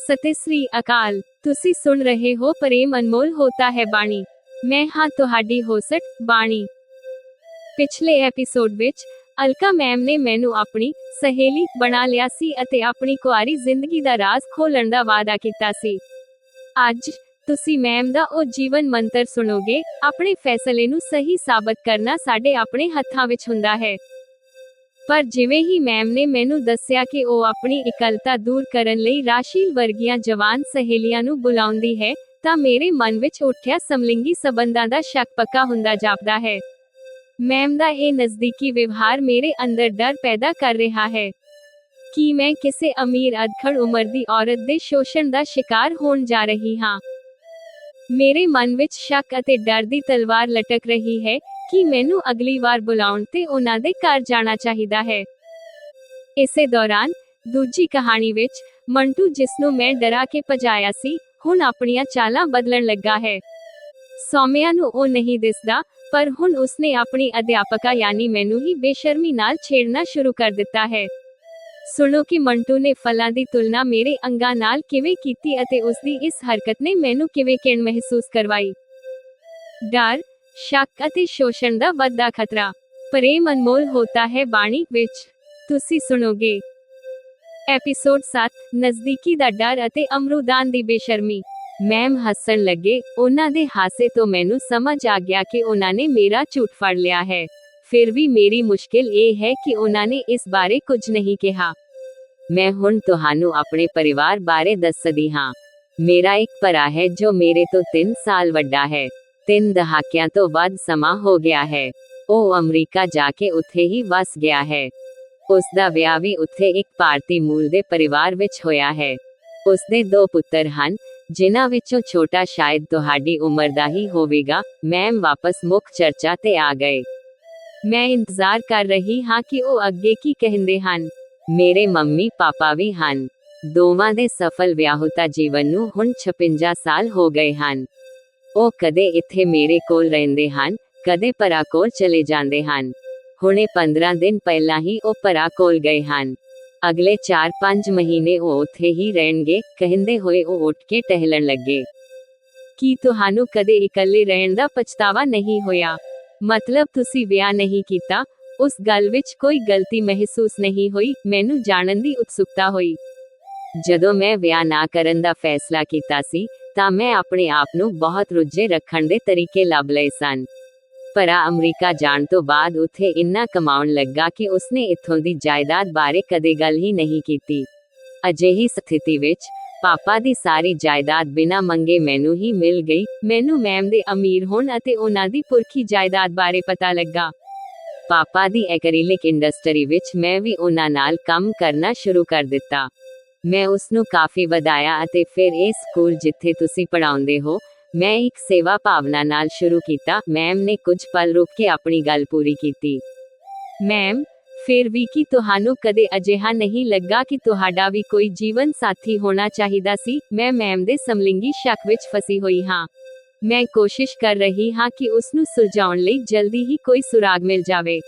ਸਤਿ ਸ੍ਰੀ ਅਕਾਲ। ਤੁਸੀਂ ਸੁਣ ਰਹੇ ਹੋ ਪ੍ਰੇਮ ਅਨਮੋਲ ਹੋਤਾ ਹੈ ਬਾਣੀ। ਮੈਂ ਹਾਂ ਤੁਹਾਡੀ ਹੋਸਟ ਬਾਣੀ। ਪਿਛਲੇ ਐਪੀਸੋਡ ਵਿੱਚ ਅਲਕਾ ਮੈਮ ਨੇ ਮੈਨੂੰ ਆਪਣੀ ਸਹੇਲੀ ਬਣਾ ਲਿਆ ਸੀ ਅਤੇ ਆਪਣੀ ਕੁਆਰੀ ਜ਼ਿੰਦਗੀ ਦਾ ਰਾਜ਼ ਖੋਲਣ ਦਾ ਵਾਅਦਾ ਕੀਤਾ ਸੀ। ਅੱਜ ਤੁਸੀਂ ਮੈਮ ਦਾ ਉਹ ਜੀਵਨ ਮੰਤਰ ਸੁਣੋਗੇ। ਆਪਣੇ ਫੈਸਲੇ ਨੂੰ ਸਹੀ ਸਾਬਤ ਕਰਨਾ ਸਾਡੇ ਆਪਣੇ ਹੱਥਾਂ ਵਿੱਚ ਹੁੰਦਾ ਹੈ। ਪਰ ਜਿਵੇਂ ਹੀ ਮੈਮ ਨੇ ਮੈਨੂੰ ਦੱਸਿਆ ਕਿ ਉਹ ਆਪਣੀ ਇਕੱਲਤਾ ਦੂਰ ਕਰਨ ਲਈ ਰਾਸ਼ੀਲ ਵਰਗੀਆਂ ਜਵਾਨ ਸਹੇਲੀਆਂ ਨੂੰ ਬੁਲਾਉਂਦੀ ਹੈ, ਤਾਂ ਮੇਰੇ ਮਨ ਵਿੱਚ ਉੱਠਿਆ ਸਮਲਿੰਗੀ ਸਬੰਧਾਂ ਦਾ ਸ਼ੱਕ ਪੱਕਾ ਹੁੰਦਾ ਜਾਪਦਾ ਹੈ। ਮੈਮ ਦਾ ਇਹ ਨਜ਼ਦੀਕੀ ਵਿਵਹਾਰ ਮੇਰੇ ਅੰਦਰ ਡਰ ਪੈਦਾ ਕਰ ਰਿਹਾ ਹੈ ਕਿ ਮੈਂ ਕਿਸੇ ਅਮੀਰ ਅਧਖੜ ਉਮਰ ਦੀ ਔਰਤ ਦੇ ਸ਼ੋਸ਼ਣ ਦਾ ਸ਼ਿਕਾਰ ਹੋਣ ਜਾ ਰਹੀ ਹਾਂ। ਮੇਰੇ ਮਨ ਵਿੱਚ ਸ਼ੱਕ ਅਤੇ ਡਰ ਦੀ ਤਲਵਾਰ ਲਟਕ ਰਹੀ ਹੈ ਕਿ ਮੈਨੂੰ ਅਗਲੀ ਵਾਰ ਬੁਲਾਉਣ ਤੇ ਉਹਨਾਂ ਦੇ ਘਰ ਜਾਣਾ ਚਾਹੀਦਾ ਹੈ। ਇਸੇ ਦੌਰਾਨ ਦੂਜੀ ਕਹਾਣੀ ਵਿੱਚ ਮੰਟੂ, ਜਿਸਨੂੰ ਮੈਂ ਡਰਾ ਕੇ ਭਜਾਇਆ ਸੀ, ਹੁਣ ਆਪਣੀਆਂ ਚਾਲਾਂ ਬਦਲਣ ਲੱਗਾ ਹੈ। ਸੌਮਿਆ ਨੂੰ ਉਹ ਨਹੀਂ ਦਿਸਦਾ, ਪਰ ਹੁਣ ਉਸਨੇ ਆਪਣੀ ਅਧਿਆਪਕਾ ਯਾਨੀ ਮੈਨੂੰ ਹੀ ਬੇਸ਼ਰਮੀ ਨਾਲ ਛੇੜਨਾ ਸ਼ੁਰੂ ਕਰ ਦਿੱਤਾ ਹੈ। ਸੁਣੋ ਕਿ ਮੰਟੂ ਨੇ ਫਲਾਂ ਦੀ ਤੁਲਨਾ ਮੇਰੇ ਅੰਗਾਂ ਨਾਲ ਕਿਵੇਂ ਕੀਤੀ ਅਤੇ ਉਸਦੀ ਇਸ ਹਰਕਤ ਨੇ ਮੈਨੂੰ ਕਿਵੇਂ ਕਿਣ ਮਹਿਸੂਸ ਕਰਵਾਈ। ਡਰ, ਸ਼ੱਕ ਅਤੇ ਸ਼ੋਸ਼ਣ ਦਾ ਵੱਧਦਾ ਖਤਰਾ। ਪ੍ਰੇਮ ਅਨਮੋਲ ਹੋਤਾ ਹੈ ਬਾਣੀ ਵਿੱਚ ਤੁਸੀਂ ਸੁਣੋਗੇ। ਐਪੀਸੋਡ 7, ਨਜ਼ਦੀਕੀ ਦਾ ਡਰ ਅਤੇ ਅਮਰੂਦਾਨ ਦੀ ਬੇਸ਼ਰਮੀ। ਮੈਮ ਹੱਸਣ ਲੱਗੇ। ਉਹਨਾਂ ਦੇ ਹਾਸੇ ਤੋਂ ਮੈਨੂੰ ਸਮਝ ਆ ਗਿਆ ਕਿ ਉਹਨਾਂ ਨੇ ਮੇਰਾ ਝੂਠ ਫੜ ਲਿਆ ਹੈ। ਫਿਰ ਵੀ ਮੇਰੀ ਮੁਸ਼ਕਿਲ ਇਹ ਹੈ ਕਿ ਉਹਨਾਂ ਨੇ ਇਸ ਬਾਰੇ ਕੁਝ ਨਹੀਂ ਕਿਹਾ। ਮੈਂ ਹੁਣ ਤੁਹਾਨੂੰ ਆਪਣੇ ਪਰਿਵਾਰ ਬਾਰੇ ਦੱਸਦੀ ਹਾਂ। ਮੇਰਾ ਇੱਕ ਭਰਾ ਹੈ ਜੋ ਮੇਰੇ ਤੋਂ 3 ਸਾਲ ਵੱਡਾ ਹੈ। 3 ਦਹਾਕਿਆਂ ਤੋਂ ਵੱਧ ਸਮਾਂ ਹੋ ਗਿਆ ਹੈ। ਉਹ ਅਮਰੀਕਾ ਜਾ ਕੇ ਉੱਥੇ ਹੀ ਵਸ ਗਿਆ ਹੈ। ਉਸਦਾ ਵਿਆਹ ਵੀ ਉੱਥੇ ਇੱਕ ਭਾਰਤੀ ਮੂਲ ਦੇ ਪਰਿਵਾਰ ਵਿੱਚ ਹੋਇਆ ਹੈ। ਉਸਦੇ 2 ਪੁੱਤਰ ਹਨ, ਜਿਨ੍ਹਾਂ ਵਿੱਚੋਂ ਛੋਟਾ ਸ਼ਾਇਦ ਤੁਹਾਡੀ ਉਮਰ ਦਾ ਹੀ ਹੋਵੇਗਾ। ਮੈਮ ਵਾਪਸ ਮੁੱਖ ਚਰਚਾ ਤੇ ਆ ਗਏ। ਮੈਂ ਇੰਤਜ਼ਾਰ ਕਰ ਰਹੀ ਹਾਂ ਕਿ ਉਹ ਅੱਗੇ ਕੀ ਕਹਿੰਦੇ ਹਨ। ਮੇਰੇ ਮੰਮੀ ਪਾਪਾ ਵੀ ਹਨ। ਦੋਵਾਂ ਦੇ ਸਫਲ ਵਿਆਹੁਤਾ ਜੀਵਨ ਨੂੰ ਹੁਣ 56 ਸਾਲ ਹੋ ਗਏ ਹਨ। ਉਹ ਕਦੇ ਇੱਥੇ ਮੇਰੇ ਕੋਲ ਰਹਿੰਦੇ ਹਨ, ਕਦੇ ਭਰਾ ਕੋਲ ਚਲੇ ਜਾਂਦੇ ਹਨ। ਹੁਣੇ 15 ਦਿਨ ਪਹਿਲਾਂ ਹੀ ਉਹ ਭਰਾ ਕੋਲ ਗਏ ਹਨ। ਅਗਲੇ 4-5 ਮਹੀਨੇ ਉਹ ਉੱਥੇ ਹੀ ਰਹਿਣਗੇ, ਕਹਿੰਦੇ ਹੋਏ ਉਹ ਉੱਠ ਕੇ ਟਹਿਲਣ ਲੱਗੇ। ਕੀ ਤੁਹਾਨੂੰ ਕਦੇ ਇਕੱਲੇ ਰਹਿਣ ਦਾ ਪਛਤਾਵਾ ਨਹੀਂ ਹੋਇਆ? ਮਤਲਬ ਤੁਸੀਂ ਵਿਆਹ ਨਹੀਂ ਕੀਤਾ? ਉਸ ਗੱਲ ਵਿੱਚ ਕੋਈ ਗਲਤੀ ਮਹਿਸੂਸ ਨਹੀਂ ਹੋਈ? ਮੈਨੂੰ ਜਾਣਨ ਦੀ ਉਤਸੁਕਤਾ ਹੋਈ। ਜਦੋਂ ਮੈਂ ਵਿਆਹ ਨਾ ਕਰਨ ਦਾ ਫੈਸਲਾ ਕੀਤਾ ਸੀ, ਤਾਂ ਮੈਂ ਆਪਣੇ ਆਪ ਨੂੰ ਬਹੁਤ ਰੁੱਝੇ ਰੱਖਣ ਦੇ ਤਰੀਕੇ ਲੱਭ ਲਏ ਸਨ। ਭਰਾ ਅਮਰੀਕਾ ਜਾਣ ਤੋਂ ਬਾਅਦ ਉੱਥੇ ਇੰਨਾ ਕਮਾਉਣ ਲੱਗਾ ਕਿ ਉਸਨੇ ਇੱਥੋਂ ਦੀ ਜਾਇਦਾਦ ਬਾਰੇ ਕਦੇ ਗੱਲ ਹੀ ਨਹੀਂ ਕੀਤੀ। ਅਜਿਹੀ ਸਥਿਤੀ ਵਿੱਚ ਪਾਪਾ ਦੀ ਸਾਰੀ ਜਾਇਦਾਦ ਬਿਨਾਂ ਮੰਗੇ ਮੈਨੂੰ ਹੀ ਮਿਲ ਗਈ। ਮੈਨੂੰ ਮੈਮ ਦੇ ਅਮੀਰ ਹੋਣ ਅਤੇ ਉਹਨਾਂ ਦੀ ਪੁਰਖੀ ਜਾਇਦਾਦ ਬਾਰੇ ਪਤਾ ਲੱਗਾ। ਪਾਪਾ ਦੀ ਐਕਰੀਲਿਕ ਇੰਡਸਟਰੀ ਵਿੱਚ ਮੈਂ ਵੀ ਉਹਨਾਂ ਨਾਲ ਕੰਮ ਕਰਨਾ ਸ਼ੁਰੂ ਕਰ ਦਿੱਤਾ। ਮੈਂ ਉਸਨੂੰ ਕਾਫੀ ਵਧਾਇਆ ਅਤੇ ਫਿਰ ਇਹ ਸਕੂਲ ਜਿੱਥੇ ਤੁਸੀਂ ਪੜ੍ਹਾਉਂਦੇ ਹੋ, ਮੈਂ ਇੱਕ ਸੇਵਾ ਭਾਵਨਾ ਨਾਲ ਸ਼ੁਰੂ ਕੀਤਾ। ਮੈਮ ਨੇ ਕੁਝ ਪਲ ਰੁਕ ਕੇ ਆਪਣੀ ਗੱਲ ਪੂਰੀ ਕੀਤੀ। ਮੈਮ, ਫਿਰ ਵੀ ਕੀ ਤੁਹਾਨੂੰ ਕਦੇ ਅਜਿਹਾ ਨਹੀਂ ਲੱਗਾ ਕਿ ਤੁਹਾਡਾ ਵੀ ਕੋਈ ਜੀਵਨ ਸਾਥੀ ਹੋਣਾ ਚਾਹੀਦਾ ਸੀ? ਮੈਂ ਮੈਮ ਦੇ ਸਮਲਿੰਗੀ ਸ਼ੱਕ ਵਿੱਚ ਫਸੀ ਹੋਈ ਹਾਂ। ਮੈਂ ਕੋਸ਼ਿਸ਼ ਕਰ ਰਹੀ ਹਾਂ ਕਿ ਉਸਨੂੰ ਸੁਲਝਾਉਣ ਲਈ ਜਲਦੀ ਹੀ ਕੋਈ ਸੁਰਾਗ ਮਿਲ ਜਾਵੇ।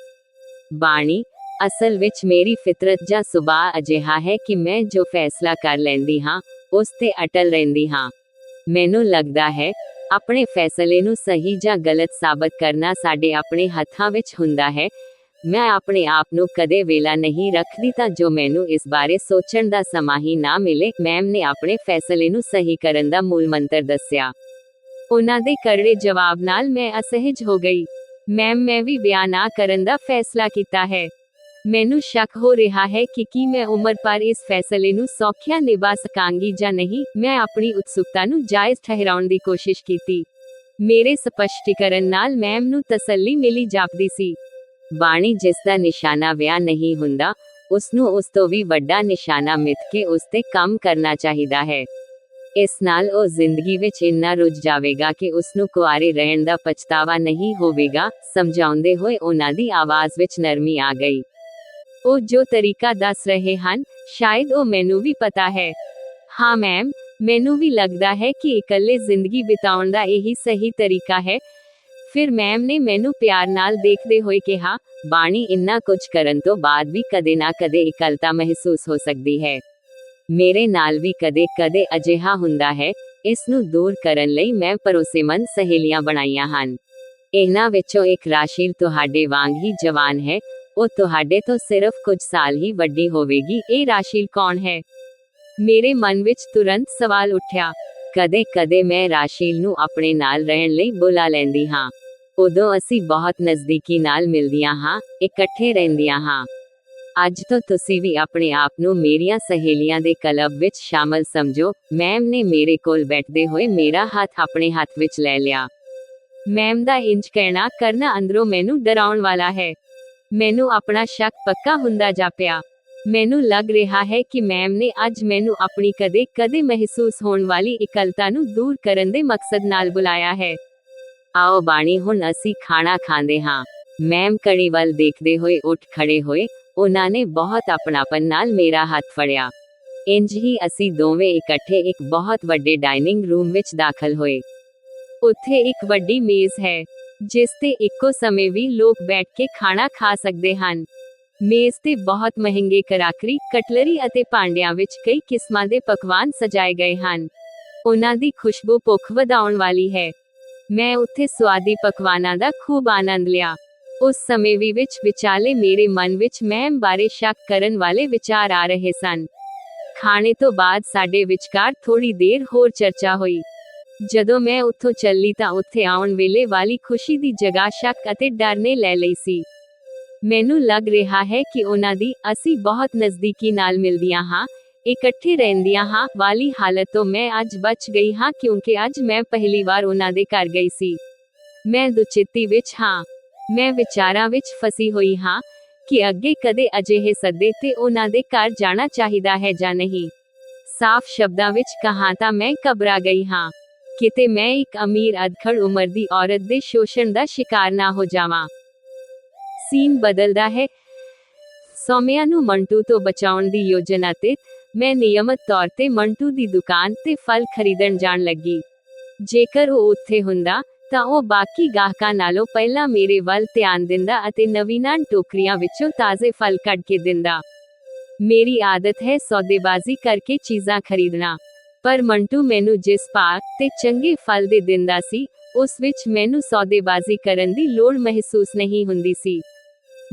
ਬਾਣੀ, ਅਸਲ ਵਿੱਚ ਮੇਰੀ ਫਿਤਰਤ ਜਾਂ ਸੁਭਾਅ ਅਜਿਹਾ ਹੈ ਕਿ ਮੈਂ ਜੋ ਫੈਸਲਾ ਕਰ ਲੈਂਦੀ ਹਾਂ, ਉਸ ਤੇ ਅਟਲ ਰਹਿੰਦੀ ਹਾਂ। ਮੈਨੂੰ ਲੱਗਦਾ ਹੈ, ਆਪਣੇ ਫੈਸਲੇ ਨੂੰ ਸਹੀ ਜਾਂ ਗਲਤ ਸਾਬਤ ਕਰਨਾ ਸਾਡੇ ਆਪਣੇ ਹੱਥਾਂ ਵਿੱਚ ਹੁੰਦਾ ਹੈ। ਮੈਂ ਆਪਣੇ ਆਪ ਨੂੰ ਕਦੇ ਵੇਲਾ ਨਹੀਂ ਰੱਖਦੀ ਤਾਂ ਜੋ ਮੈਨੂੰ ਇਸ ਬਾਰੇ ਸੋਚਣ ਦਾ ਸਮਾਂ ਹੀ ਨਾ ਮਿਲੇ। ਮੈਮ ਨੇ ਆਪਣੇ ਫੈਸਲੇ ਨੂੰ ਸਹੀ ਕਰਨ ਦਾ ਮੂਲ ਮੰਤਰ ਦੱਸਿਆ। ਉਹਨਾਂ ਦੇ ਕਰੜੇ ਜਵਾਬ ਨਾਲ ਮੈਂ ਅਸਹਿਜ ਹੋ ਗਈ। ਮੈਮ, ਮੈਂ ਵੀ ਵਿਆਹ ਨਾ ਕਰਨ ਦਾ ਫੈਸਲਾ ਕੀਤਾ ਹੈ। ਮੈਨੂੰ ਸ਼ੱਕ ਹੋ ਰਿਹਾ ਹੈ ਕਿ ਕੀ ਮੈਂ ਉਮਰ ਭਰ ਇਸ ਫੈਸਲੇ ਨੂੰ ਸੌਖਿਆਂ ਨਿਭਾ ਸਕਾਂਗੀ ਜਾਂ ਨਹੀਂ। ਮੈਂ ਆਪਣੀ ਉਤਸੁਕਤਾ ਨੂੰ ਜਾਇਜ਼ ਠਹਿਰਾਉਣ ਦੀ ਕੋਸ਼ਿਸ਼ ਕੀਤੀ। ਮੇਰੇ ਸਪਸ਼ਟੀਕਰਨ ਨਾਲ ਮੈਮ ਨੂੰ ਤਸੱਲੀ ਮਿਲੀ ਜਾਪਦੀ ਸੀ। ਬਾਣੀ, ਜਿਸ ਦਾ ਨਿਸ਼ਾਨਾ ਵਿਆਹ ਨਹੀਂ ਹੁੰਦਾ, ਉਸਨੂੰ ਉਸ ਤੋਂ ਵੀ ਵੱਡਾ ਨਿਸ਼ਾਨਾ ਮਿੱਥ ਕੇ ਉਸ ਤੇ ਕੰਮ ਕਰਨਾ ਚਾਹੀਦਾ ਹੈ। ਇਸ ਨਾਲ ਉਹ ਜ਼ਿੰਦਗੀ ਵਿੱਚ ਇੰਨਾ ਰੁੱਝ ਜਾਵੇਗਾ ਕਿ ਉਸਨੂੰ ਕੁਆਰੇ ਰਹਿਣ ਦਾ ਪਛਤਾਵਾ ਨਹੀਂ ਹੋਵੇਗਾ। ਸਮਝਾਉਂਦੇ ਹੋਏ ਉਹਨਾਂ ਦੀ ਆਵਾਜ਼ ਵਿੱਚ ਨਰਮੀ ਆ ਗਈ। ਉਹ ਜੋ ਤਰੀਕਾ ਦੱਸ ਰਹੇ ਹਨ, ਸ਼ਾਇਦ ਉਹ ਮੈਨੂੰ ਵੀ ਪਤਾ ਹੈ। ਹਾਂ ਮੈਮ, ਮੈਨੂੰ ਵੀ ਲੱਗਦਾ ਹੈ ਕਿ ਇਕੱਲੇ ਜ਼ਿੰਦਗੀ ਬਿਤਾਉਣ ਦਾ ਇਹੀ ਸਹੀ ਤਰੀਕਾ ਹੈ। ਫਿਰ ਮੈਮ ਨੇ ਮੈਨੂੰ ਪਿਆਰ ਨਾਲ ਦੇਖਦੇ ਹੋਏ ਕਿਹਾ, ਬਾਣੀ, ਇੰਨਾ ਕੁਝ ਕਰਨ ਤੋਂ ਬਾਅਦ ਵੀ ਕਦੇ ਨਾ ਕਦੇ ਇਕੱਲਤਾ ਮਹਿਸੂਸ ਹੋ ਸਕਦੀ ਹੈ। ਮੇਰੇ ਨਾਲ ਵੀ ਕਦੇ-ਕਦੇ ਅਜਿਹਾ ਹੁੰਦਾ ਹੈ। ਇਸ ਨੂੰ ਦੂਰ ਕਰਨ ਲਈ ਮੈਂ ਭਰੋਸੇਮੰਦ ਸਹੇਲੀਆਂ ਬਣਾਈਆਂ ਹਨ। ਇਹਨਾਂ ਵਿੱਚੋਂ ਇੱਕ ਰਾਸ਼ੀਲ ਤੁਹਾਡੇ ਵਾਂਗ ਹੀ ਜਵਾਨ ਹੈ। ਉਹ ਤੁਹਾਡੇ ਤੋਂ ਸਿਰਫ ਕੁਝ ਸਾਲ ਹੀ ਵੱਡੀ ਹੋਵੇਗੀ। ਇਹ ਰਾਸ਼ੀਲ ਕੌਣ ਹੈ? ਮੇਰੇ ਮਨ ਵਿੱਚ ਤੁਰੰਤ ਸਵਾਲ ਉੱਠਿਆ। ਕਦੇ-ਕਦੇ ਮੈਂ ਰਾਸ਼ੀਲ ਨੂੰ ਆਪਣੇ ਨਾਲ ਰਹਿਣ ਲਈ ਬੁਲਾ ਲੈਂਦੀ ਹਾਂ। ਉਦੋਂ ਅਸੀਂ ਬਹੁਤ ਨਜ਼ਦੀਕੀ ਨਾਲ ਮਿਲਦੀਆਂ ਹਾਂ, ਇਕੱਠੇ ਰਹਿੰਦੀਆਂ ਹਾਂ। ਅੱਜ ਤੋਂ ਤੁਸੀਂ ਵੀ ਆਪਣੇ ਆਪ ਨੂੰ ਮੇਰੀਆਂ ਸਹੇਲੀਆਂ ਦੇ ਕਲੱਬ ਵਿੱਚ ਸ਼ਾਮਲ ਸਮਝੋ। ਮੈਮ ਨੇ ਮੇਰੇ ਕੋਲ ਬੈਠਦੇ ਹੋਏ ਮੇਰਾ ਹੱਥ ਆਪਣੇ ਹੱਥ ਵਿੱਚ ਲੈ ਲਿਆ। ਮੈਮ ਦਾ ਇੰਜ ਕਰਨਾ ਅੰਦਰੋਂ ਮੈਨੂੰ ਡਰਾਉਣ ਵਾਲਾ ਹੈ। ਮੈਨੂੰ ਆਪਣਾ ਸ਼ੱਕ ਪੱਕਾ ਹੁੰਦਾ ਜਾਪਿਆ। ਮੈਨੂੰ ਲੱਗ ਰਿਹਾ ਹੈ ਕਿ ਮੈਮ ਨੇ ਅੱਜ ਮੈਨੂੰ ਆਪਣੀ ਕਦੇ-ਕਦੇ ਮਹਿਸੂਸ ਹੋਣ ਵਾਲੀ ਇਕੱਲਤਾ ਨੂੰ ਦੂਰ ਕਰਨ ਦੇ ਮਕਸਦ ਨਾਲ ਬੁਲਾਇਆ ਹੈ। ਆਓ ਬਾਣੀ, ਹੁਣ ਅਸੀਂ ਖਾਣਾ ਖਾਂਦੇ ਹਾਂ। ਮੈਮ ਕੜੀ ਵੱਲ ਦੇਖਦੇ ਹੋਏ ਉੱਠ ਖੜੇ ਹੋਏ। ਉਹਨਾਂ ਨੇ ਬਹੁਤ ਆਪਣਾਪਨ ਨਾਲ ਮੇਰਾ ਹੱਥ ਫੜਿਆ। ਇੰਜ ਹੀ ਅਸੀਂ ਦੋਵੇਂ ਇਕੱਠੇ ਇੱਕ ਬਹੁਤ ਵੱਡੇ ਡਾਈਨਿੰਗ ਰੂਮ ਵਿੱਚ ਦਾਖਲ ਹੋਏ। ਉੱਥੇ ਇੱਕ ਵੱਡੀ ਮੇਜ਼ ਹੈ, ਜਿਸ ਤੇ ਇੱਕੋ ਸਮੇਂ ਵੀ ਲੋਕ ਬੈਠ ਕੇ ਖਾਣਾ ਖਾ ਸਕਦੇ ਹਨ। ਮੇਜ਼ ਤੇ ਬਹੁਤ ਮਹਿੰਗੇ ਕਰਾਕਰੀ, ਕਟਲਰੀ ਅਤੇ ਭਾਂਡਿਆਂ ਵਿੱਚ ਕਈ ਕਿਸਮਾਂ ਦੇ ਪਕਵਾਨ ਸਜਾਏ ਗਏ ਹਨ। ਉਹਨਾਂ ਦੀ ਖੁਸ਼ਬੂ ਭੁੱਖ ਵਧਾਉਣ ਵਾਲੀ ਹੈ। ਮੈਂ ਉੱਥੇ ਸੁਆਦੀ ਪਕਵਾਨਾਂ ਦਾ ਖੂਬ ਆਨੰਦ ਲਿਆ। ਉਸ ਸਮੇਂ ਵੀ ਵਿਚਾਲੇ ਮੇਰੇ ਮਨ ਵਿੱਚ ਮੈਮ ਬਾਰੇ ਸ਼ੱਕ ਕਰਨ ਵਾਲੇ ਵਿਚਾਰ ਆ ਰਹੇ ਸਨ। ਖਾਣੇ ਤੋਂ ਬਾਅਦ ਸਾਡੇ ਵਿਚਕਾਰ ਥੋੜੀ ਦੇਰ ਹੋਰ ਚਰਚਾ ਹੋਈ। ਜਦੋਂ ਮੈਂ ਉੱਥੋਂ ਚੱਲੀ ਤਾਂ ਉੱਥੇ ਆਉਣ ਵੇਲੇ ਵਾਲੀ ਖੁਸ਼ੀ ਦੀ ਜਗ੍ਹਾ ਸ਼ੱਕ ਅਤੇ ਡਰ ਨੇ ਲੈ ਲਈ ਸੀ। ਮੈਨੂੰ ਲੱਗ ਰਿਹਾ ਹੈ ਕਿ ਉਹਨਾਂ ਦੀ ਅਸੀਂ ਬਹੁਤ ਨਜ਼ਦੀਕੀ ਨਾਲ ਮਿਲਦੀਆਂ ਹਾਂ, ਇਕੱਠੇ ਰਹਿੰਦੀਆਂ ਹਾਂ ਵਾਲੀ ਹਾਲਤ ਤੋਂ ਮੈਂ ਅੱਜ ਬਚ ਗਈ ਹਾਂ, ਕਿਉਂਕਿ ਅੱਜ ਮੈਂ ਪਹਿਲੀ ਵਾਰ ਉਹਨਾਂ ਦੇ ਘਰ ਗਈ ਸੀ। ਮੈਂ ਦੁਚਿੱਤੀ ਵਿੱਚ ਹਾਂ। ਮੈਂ ਵਿਚਾਰਾਂ ਵਿੱਚ ਫਸੀ ਹੋਈ ਹਾਂ ਕਿ ਅੱਗੇ ਕਦੇ ਅਜਿਹੇ ਸੱਦੇ ਤੇ ਉਹਨਾਂ ਦੇ ਘਰ ਜਾਣਾ ਚਾਹੀਦਾ ਹੈ ਜਾਂ ਨਹੀਂ। ਸਾਫ਼ ਸ਼ਬਦਾਂ ਵਿੱਚ ਕਹਾਂ ਤਾਂ ਮੈਂ ਘਬਰਾ ਗਈ ਹਾਂ। ਕਿਤੇ ਮੈਂ ਇੱਕ ਅਮੀਰ ਅਧਖੜ ਉਮਰ ਦੀ ਔਰਤ ਦੇ ਸ਼ੋਸ਼ਣ ਦਾ ਸ਼ਿਕਾਰ ਨਾ ਹੋ ਜਾਵਾਂ। ਸੀਨ ਬਦਲਦਾ ਹੈ। ਸੌਮਿਆ ਨੂੰ ਮੰਟੂ ਤੋਂ ਬਚਾਉਣ ਦੀ ਯੋਜਨਾ ਤੇ ਮੈਂ ਨਿਯਮਤ ਤੌਰ ਤੇ ਮੰਟੂ ਦੀ ਦੁਕਾਨ ਤੇ ਫਲ ਖਰੀਦਣ ਜਾਣ ਲੱਗੀ। ਜੇਕਰ ਉਹ ਉੱਥੇ ਹੁੰਦਾ ਤਾਂ ਉਹ ਬਾਕੀ ਗਾਹਕਾਂ ਨਾਲੋਂ ਪਹਿਲਾਂ ਮੇਰੇ ਵੱਲ ਧਿਆਨ ਦਿੰਦਾ ਅਤੇ ਨਵੀਨਾਂ ਟੋਕਰੀਆਂ ਵਿੱਚੋਂ ਤਾਜ਼ੇ ਫਲ ਕੱਢ ਕੇ ਦਿੰਦਾ। ਮੇਰੀ ਆਦਤ ਹੈ ਸੌਦੇਬਾਜ਼ੀ ਕਰਕੇ ਚੀਜ਼ਾਂ ਖਰੀਦਣਾ, ਪਰ ਮੰਟੂ ਮੈਨੂੰ ਜਿਸ ਭਾਅ ਤੇ ਚੰਗੇ ਫਲ ਦੇ ਦਿੰਦਾ ਸੀ, ਉਸ ਵਿੱਚ ਮੈਨੂੰ ਸੌਦੇਬਾਜ਼ੀ ਕਰਨ ਦੀ ਲੋੜ ਮਹਿਸੂਸ ਨਹੀਂ ਹੁੰਦੀ ਸੀ।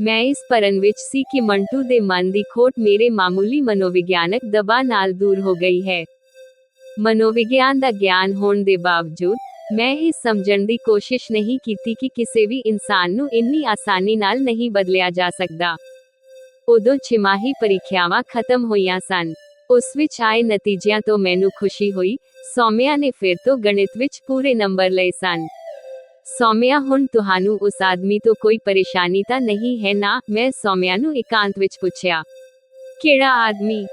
ਮੈਂ ਇਸ ਭਰਨ ਵਿੱਚ ਸੀ ਕਿ ਮੰਟੂ ਦੇ ਮਨ ਦੀ ਖੋਟ ਮੇਰੇ ਮਾਮੂਲੀ ਮਨੋਵਿਗਿਆਨਕ ਦਬਾਅ ਨਾਲ ਦੂਰ ਹੋ ਗਈ ਹੈ। ਮਨੋਵਿਗਿਆਨ ਦਾ ਗਿਆਨ ਹੋਣ ਦੇ ਬਾਵਜੂਦ ਮੈਂ ਇਹ ਸਮਝਣ ਦੀ ਕੋਸ਼ਿਸ਼ ਨਹੀਂ ਕੀਤੀ ਕਿ ਕਿਸੇ ਵੀ ਇਨਸਾਨ ਨੂੰ ਇੰਨੀ ਆਸਾਨੀ ਨਾਲ ਨਹੀਂ ਬਦਲਿਆ ਜਾ ਸਕਦਾ। ਉਦੋਂ ਛਿਮਾਹੀ ਪ੍ਰੀਖਿਆਵਾਂ ਖਤਮ ਹੋਈਆਂ ਸਨ। ਉਸ ਵਿੱਚ ਆਏ ਨਤੀਜਿਆਂ ਤੋਂ ਮੈਨੂੰ ਖੁਸ਼ੀ ਹੋਈ। ਸੌਮਿਆ ਨੇ ਫਿਰ ਤੋਂ ਗਣਿਤ ਵਿੱਚ ਪੂਰੇ ਨੰਬਰ ਲਏ ਸਨ। ਸੌਮਿਆ, ਹੁਣ ਤੁਹਾਨੂੰ ਉਸ ਆਦਮੀ ਤੋਂ ਕੋਈ ਪਰੇਸ਼ਾਨੀ ਤਾਂ ਨਹੀਂ ਹੈ ਨਾ? ਮੈਂ ਸੌਮਿਆ ਨੂੰ ਇਕਾਂਤ ਵਿੱਚ ਪੁੱਛਿਆ। ਕਿਹੜਾ ਆਦਮੀ?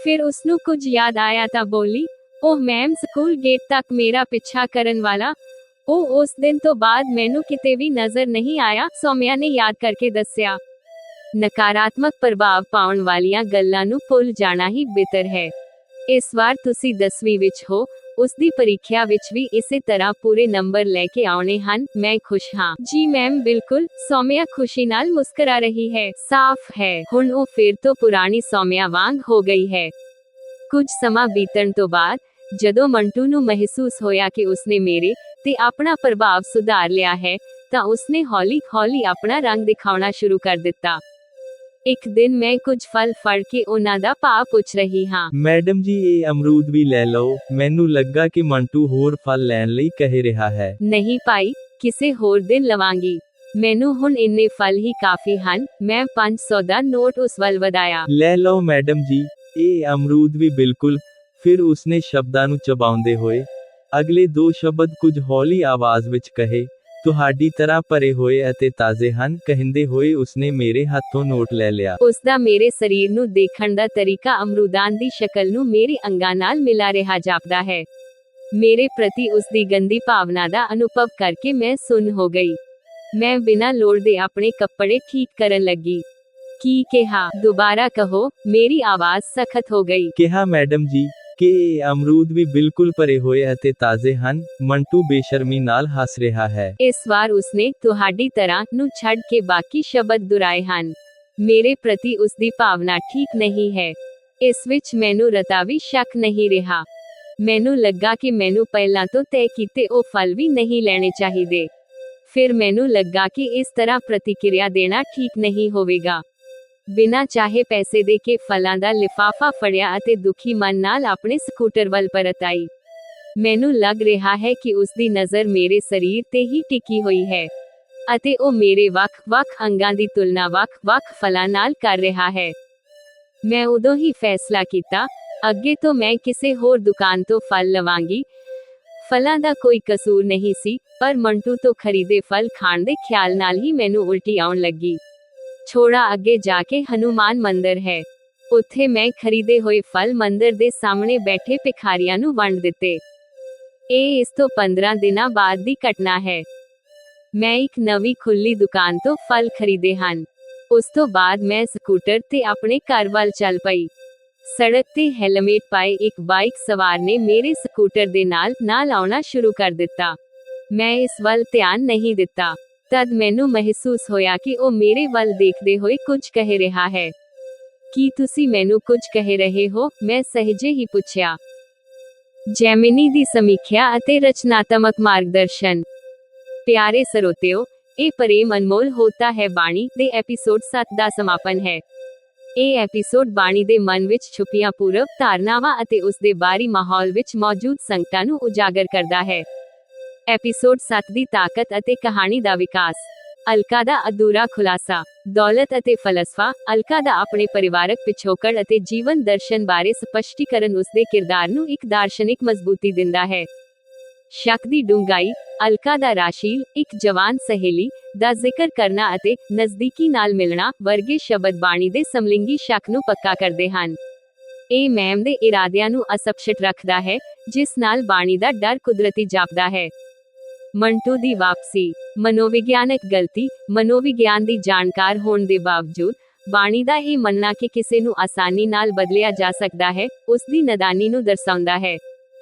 ਫਿਰ ਉਸਨੂੰ ਕੁਝ ਯਾਦ ਆਇਆ ਤਾਂ ਬੋਲੀ, ਉਹ ਮੈਮ, ਸਕੂਲ ਗੇਟ ਤੱਕ ਮੇਰਾ ਪਿੱਛਾ ਕਰਨ ਵਾਲਾ। ਉਹ ਉਸ ਦਿਨ ਤੋਂ ਬਾਅਦ ਮੈਨੂੰ ਕਿਤੇ ਵੀ ਨਜ਼ਰ ਨਹੀਂ ਆਇਆ, ਸੌਮਿਆ ਨੇ ਯਾਦ ਕਰਕੇ ਦੱਸਿਆ। ਨਕਾਰਾਤਮਕ ਪ੍ਰਭਾਵ ਪਾਉਣ ਵਾਲੀਆਂ ਗੱਲਾਂ ਨੂੰ ਭੁੱਲ ਜਾਣਾ ਹੀ ਬਿਹਤਰ ਹੈ। ਇਸ ਵਾਰ ਤੁਸੀਂ 10ਵੀਂ ਵਿੱਚ ਹੋ, ਉਸ ਦੀ ਪ੍ਰੀਖਿਆ ਵਿੱਚ ਵੀ ਇਸੇ ਤਰ੍ਹਾਂ ਪੂਰੇ ਨੰਬਰ ਲੈ ਕੇ ਆਉਣੇ ਹਨ। ਮੈਂ ਖੁਸ਼ ਹਾਂ। ਜੀ ਮੈਮ, ਬਿਲਕੁਲ। ਸੌਮਿਆ ਖੁਸ਼ੀ ਨਾਲ ਮੁਸਕਰਾ ਰਹੀ ਹੈ। ਸਾਫ਼ ਹੈ, ਹੁਣ ਉਹ ਫਿਰ ਤੋਂ ਪੁਰਾਣੀ ਸੌਮਿਆ ਵਾਂਗ ਹੋ ਗਈ ਹੈ। ਕੁਝ ਸਮਾਂ ਬੀਤਣ ਤੋਂ ਬਾਅਦ, ਜਦੋਂ ਮੰਟੂ ਨੂੰ ਮਹਿਸੂਸ ਹੋਇਆ ਕਿ ਉਸਨੇ ਮੇਰੇ ਤੇ ਆਪਣਾ ਪ੍ਰਭਾਵ ਸੁਧਾਰ ਲਿਆ ਹੈ, ਤਾਂ ਉਸਨੇ ਹੌਲੀ-ਹੌਲੀ ਆਪਣਾ ਰੰਗ ਦਿਖਾਉਣਾ ਸ਼ੁਰੂ ਕਰ ਦਿੱਤਾ। ਇੱਕ ਦਿਨ ਮੈਂ ਕੁਝ ਫਲ ਫੜ ਕੇ ਉਹਨਾਂ ਦਾ ਭਾਅ ਪੁੱਛ ਰਹੀ ਹਾਂ। ਮੈਡਮ ਜੀ, ਇਹ ਅਮਰੂਦ ਵੀ ਲੈ ਲਓ। ਮੈਨੂੰ ਲੱਗਾ ਕਿ ਮੰਟੂ ਹੋਰ ਫਲ ਲੈਣ ਲਈ ਕਹਿ ਰਿਹਾ ਹੈ। ਨਹੀਂ ਭਾਈ, ਕਿਸੇ ਹੋਰ ਦਿਨ ਲਵਾਂਗੀ। ਮੈਨੂੰ ਹੁਣ ਇੰਨੇ ਫਲ ਹੀ ਕਾਫੀ ਹਨ। ਮੈਂ 500 ਦਾ ਨੋਟ ਉਸ ਵੱਲ ਵਧਾਇਆ। ਲੈ ਲਓ ਮੈਡਮ ਜੀ, ਇਹ ਅਮਰੂਦ ਵੀ ਬਿਲਕੁਲ। ਫਿਰ ਉਸਨੇ ਸ਼ਬਦਾਂ ਨੂੰ ਚਬਾਉਂਦੇ ਹੋਏ ਅਗਲੇ 2 ਸ਼ਬਦ ਕੁਝ ਹੌਲੀ ਆਵਾਜ਼ ਵਿੱਚ ਕਹੇ, ਤੁਹਾਡੀ ਤਰ੍ਹਾਂ ਭਰੇ ਹੋਏ ਅਤੇ ਤਾਜ਼ੇ ਹਨ। ਕਹਿੰਦੇ ਹੋਏ ਉਸਨੇ ਮੇਰੇ ਹੱਥੋਂ ਨੋਟ ਲੈ ਲਿਆ। ਉਸਦਾ ਮੇਰੇ ਸਰੀਰ ਨੂੰ ਦੇਖਣ ਦਾ ਤਰੀਕਾ ਅਮਰੂਦਾਂ ਦੀ ਸ਼ਕਲ ਨੂੰ ਮੇਰੇ ਅੰਗਾਂ ਨਾਲ ਮਿਲਾ ਰਿਹਾ ਜਾਪਦਾ ਹੈ। ਮੇਰੇ ਪ੍ਰਤੀ ਉਸਦੀ ਗੰਦੀ ਭਾਵਨਾ ਦਾ ਅਨੁਭਵ ਕਰਕੇ ਮੈਂ ਸੁੰਨ ਹੋ ਗਈ। ਮੈਂ ਬਿਨਾਂ ਲੋੜ ਦੇ ਆਪਣੇ ਕੱਪੜੇ ਠੀਕ ਕਰਨ ਲੱਗੀ। ਕੀ ਕਿਹਾ? ਦੁਬਾਰਾ ਕਹੋ। ਮੇਰੀ ਆਵਾਜ਼ ਸਖਤ ਹੋ ਗਈ। ਕਿਹਾ ਮੈਡਮ ਜੀ ਕਿ ਇਹ ਅਮਰੂਦ ਵੀ ਬਿਲਕੁਲ ਭਰੇ ਹੋਏ ਅਤੇ ਤਾਜ਼ੇ ਹਨ। ਮੰਟੂ ਬੇਸ਼ਰਮੀ ਨਾਲ ਹੱਸ ਰਿਹਾ ਹੈ। ਇਸ ਵਾਰ ਉਸਨੇ ਤੁਹਾਡੀ ਤਰ੍ਹਾਂ ਨੂੰ ਛੱਡ ਕੇ ਬਾਕੀ ਸ਼ਬਦ ਦੁਹਰਾਏ ਹਨ। ਮੇਰੇ ਪ੍ਰਤੀ ਉਸਦੀ ਭਾਵਨਾ ਠੀਕ ਨਹੀਂ ਹੈ। ਇਸ ਵਿੱਚ ਮੈਨੂੰ ਰਤਾ ਵੀ ਸ਼ੱਕ ਨਹੀਂ ਰਿਹਾ। ਮੈਨੂੰ ਲੱਗਾ ਕਿ ਮੈਨੂੰ ਪਹਿਲਾਂ ਤੋਂ ਤੈਅ ਕੀਤੇ ਉਹ ਫਲ ਵੀ ਨਹੀਂ ਲੈਣੇ ਚਾਹੀਦੇ। ਫਿਰ ਮੈਨੂੰ ਲੱਗਾ ਕਿ ਇਸ ਤਰ੍ਹਾਂ ਪ੍ਰਤੀਕਿਰਿਆ ਦੇਣਾ ਠੀਕ ਨਹੀਂ ਹੋਵੇਗਾ। ਬਿਨਾਂ ਚਾਹੇ ਪੈਸੇ ਦੇ ਕੇ ਫਲਾਂ ਦਾ ਲਿਫਾਫਾ ਫੜਿਆ ਅਤੇ ਦੁਖੀ ਮਨ ਨਾਲ ਆਪਣੇ ਸਕੂਟਰ ਵੱਲ ਪਰਤ ਆਈ। ਮੈਨੂੰ ਲੱਗ ਰਿਹਾ ਹੈ ਕਿ ਉਸ ਦੀ ਨਜ਼ਰ ਮੇਰੇ ਸਰੀਰ ਤੇ ਹੀ ਟਿਕੀ ਹੋਈ ਹੈ ਅਤੇ ਉਹ ਮੇਰੇ ਵੱਖ-ਵੱਖ ਅੰਗਾਂ ਦੀ ਤੁਲਨਾ ਵੱਖ-ਵੱਖ ਫਲਾਂ ਨਾਲ ਕਰ ਰਿਹਾ ਹੈ। ਮੈਂ ਉਦੋਂ ਹੀ ਫੈਸਲਾ ਕੀਤਾ, ਅੱਗੇ ਤੋਂ ਮੈਂ ਕਿਸੇ ਹੋਰ ਦੁਕਾਨ ਤੋਂ ਫਲ ਲਵਾਂਗੀ। ਫਲਾਂ ਦਾ ਕੋਈ ਕਸੂਰ ਨਹੀਂ ਸੀ, ਪਰ ਮੰਟੂ ਤੋਂ ਖਰੀਦੇ ਫਲ ਖਾਣ ਦੇ ਖਿਆਲ ਨਾਲ ਹੀ ਮੈਨੂੰ ਉਲਟੀ ਆਉਣ ਲੱਗੀ। ਥੋੜਾ ਅੱਗੇ ਜਾ ਕੇ ਹਨੂਮਾਨ ਮੰਦਿਰ ਹੈ। ਉੱਥੇ ਮੈਂ ਖਰੀਦੇ ਹੋਏ ਫਲ ਮੰਦਿਰ ਦੇ ਸਾਹਮਣੇ ਬੈਠੇ ਭਿਖਾਰੀਆਂ ਨੂੰ ਵੰਡ ਦਿੱਤੇ। ਇਹ ਇਸ ਤੋਂ 15 ਦਿਨਾਂ ਬਾਅਦ ਦੀ ਘਟਨਾ ਹੈ। ਮੈਂ ਇੱਕ ਨਵੀਂ ਖੁੱਲੀ ਦੁਕਾਨ ਤੋਂ ਫਲ ਖਰੀਦੇ ਹਨ। ਉਸ ਤੋਂ ਬਾਅਦ ਮੈਂ ਸਕੂਟਰ ਤੇ ਆਪਣੇ ਘਰ ਵੱਲ ਚੱਲ ਪਈ। ਸੜਕ ਤੇ ਹੈਲਮੇਟ ਪਾਏ ਇੱਕ ਬਾਈਕ ਸਵਾਰ ਨੇ ਮੇਰੇ ਸਕੂਟਰ ਦੇ ਨਾਲ ਆਉਣਾ ਸ਼ੁਰੂ ਕਰ ਦਿੱਤਾ। ਮੈਂ ਇਸ ਵੱਲ ਧਿਆਨ ਨਹੀਂ ਦਿੱਤਾ। ਤਦ ਮੈਨੂੰ ਮਹਿਸੂਸ ਹੋਇਆ ਕਿ ਉਹ ਮੇਰੇ ਵੱਲ ਦੇਖਦੇ ਹੋਏ ਕੁਝ ਕਹਿ ਰਿਹਾ ਹੈ। ਕੀ ਤੁਸੀਂ ਮੈਨੂੰ ਕੁਝ ਕਹਿ ਰਹੇ ਹੋ? ਮੈਂ ਸਹਿਜੇ ਹੀ ਪੁੱਛਿਆ। ਜੈਮਿਨੀ ਦੀ ਸਮੀਖਿਆ ਅਤੇ ਰਚਨਾਤਮਕ ਮਾਰਗਦਰਸ਼ਨ। ਪਿਆਰੇ ਸਰੋਤਿਓ, ਇਹ ਪ੍ਰੇਮ ਅਨਮੋਲ ਹੋਤਾ ਹੈ ਬਾਣੀ ਦੇ ਐਪੀਸੋਡ 7 ਦਾ ਸਮਾਪਨ ਹੈ। ਇਹ ਐਪੀਸੋਡ ਬਾਣੀ ਦੇ ਮਨ ਵਿੱਚ ਛੁਪੀਆਂ ਪੂਰਵ ਧਾਰਨਾਵਾਂ ਅਤੇ ਉਸ ਦੇ ਬਾਹਰੀ ਮਾਹੌਲ ਵਿੱਚ ਮੌਜੂਦ ਸੰਕਟਾਂ ਨੂੰ ਉਜਾਗਰ ਕਰਦਾ ਹੈ। ਐਪੀਸੋਡ 7 ਦੀ ਤਾਕਤ ਅਤੇ ਕਹਾਣੀ ਦਾ ਵਿਕਾਸ। ਅਲਕਾ ਦਾ ਅਧੂਰਾ ਖੁਲਾਸਾ। ਦੌਲਤ ਅਤੇ ਫਲਸਫਾ। ਅਲਕਾ ਦਾ ਆਪਣੇ ਪਰਿਵਾਰਕ ਪਿਛੋਕੜ ਅਤੇ ਜੀਵਨ ਦਰਸ਼ਨ ਬਾਰੇ ਸਪਸ਼ਟੀਕਰਨ ਉਸ ਦੇ ਕਿਰਦਾਰ ਨੂੰ ਇੱਕ ਦਾਰਸ਼ਨਿਕ ਮਜ਼ਬੂਤੀ ਦਿੰਦਾ ਹੈ। ਸ਼ੱਕ ਦੀ ਡੂੰਘਾਈ। ਅਲਕਾ ਦਾ ਰਾਸ਼ੀਲ, ਇੱਕ ਜਵਾਨ ਸਹੇਲੀ, ਦਾ ਜ਼ਿਕਰ ਕਰਨਾ ਅਤੇ ਨਜ਼ਦੀਕੀ ਨਾਲ ਮਿਲਣਾ ਵਰਗੇ ਸ਼ਬਦ ਬਾਣੀ ਦੇ ਸਮਲਿੰਗੀ ਸ਼ੱਕ ਨੂੰ ਪੱਕਾ ਕਰਦੇ ਹਨ। ਇਹ ਮੈਮ ਦੇ ਇਰਾਦਿਆਂ ਨੂੰ ਅਸਪਸ਼ਟ ਰੱਖਦਾ ਹੈ, ਜਿਸ ਨਾਲ ਬਾਣੀ ਦਾ ਡਰ ਕੁਦਰਤੀ ਜਾਪਦਾ ਹੈ। ਮੰਟੂ ਦੀ ਵਾਪਸੀ। ਮਨੋਵਿਗਿਆਨਕ ਗਲਤੀ। ਮਨੋਵਿਗਿਆਨ ਦੀ ਜਾਣਕਾਰ ਹੋਣ ਦੇ ਬਾਵਜੂਦ ਬਾਣੀ ਦਾ ਇਹ ਮੰਨਣਾ ਕਿ ਕਿਸੇ ਨੂੰ ਆਸਾਨੀ ਨਾਲ ਬਦਲਿਆ ਜਾ ਸਕਦਾ ਹੈ, ਉਸ ਦੀ ਨਾਦਾਨੀ ਨੂੰ ਦਰਸਾਉਂਦਾ ਹੈ।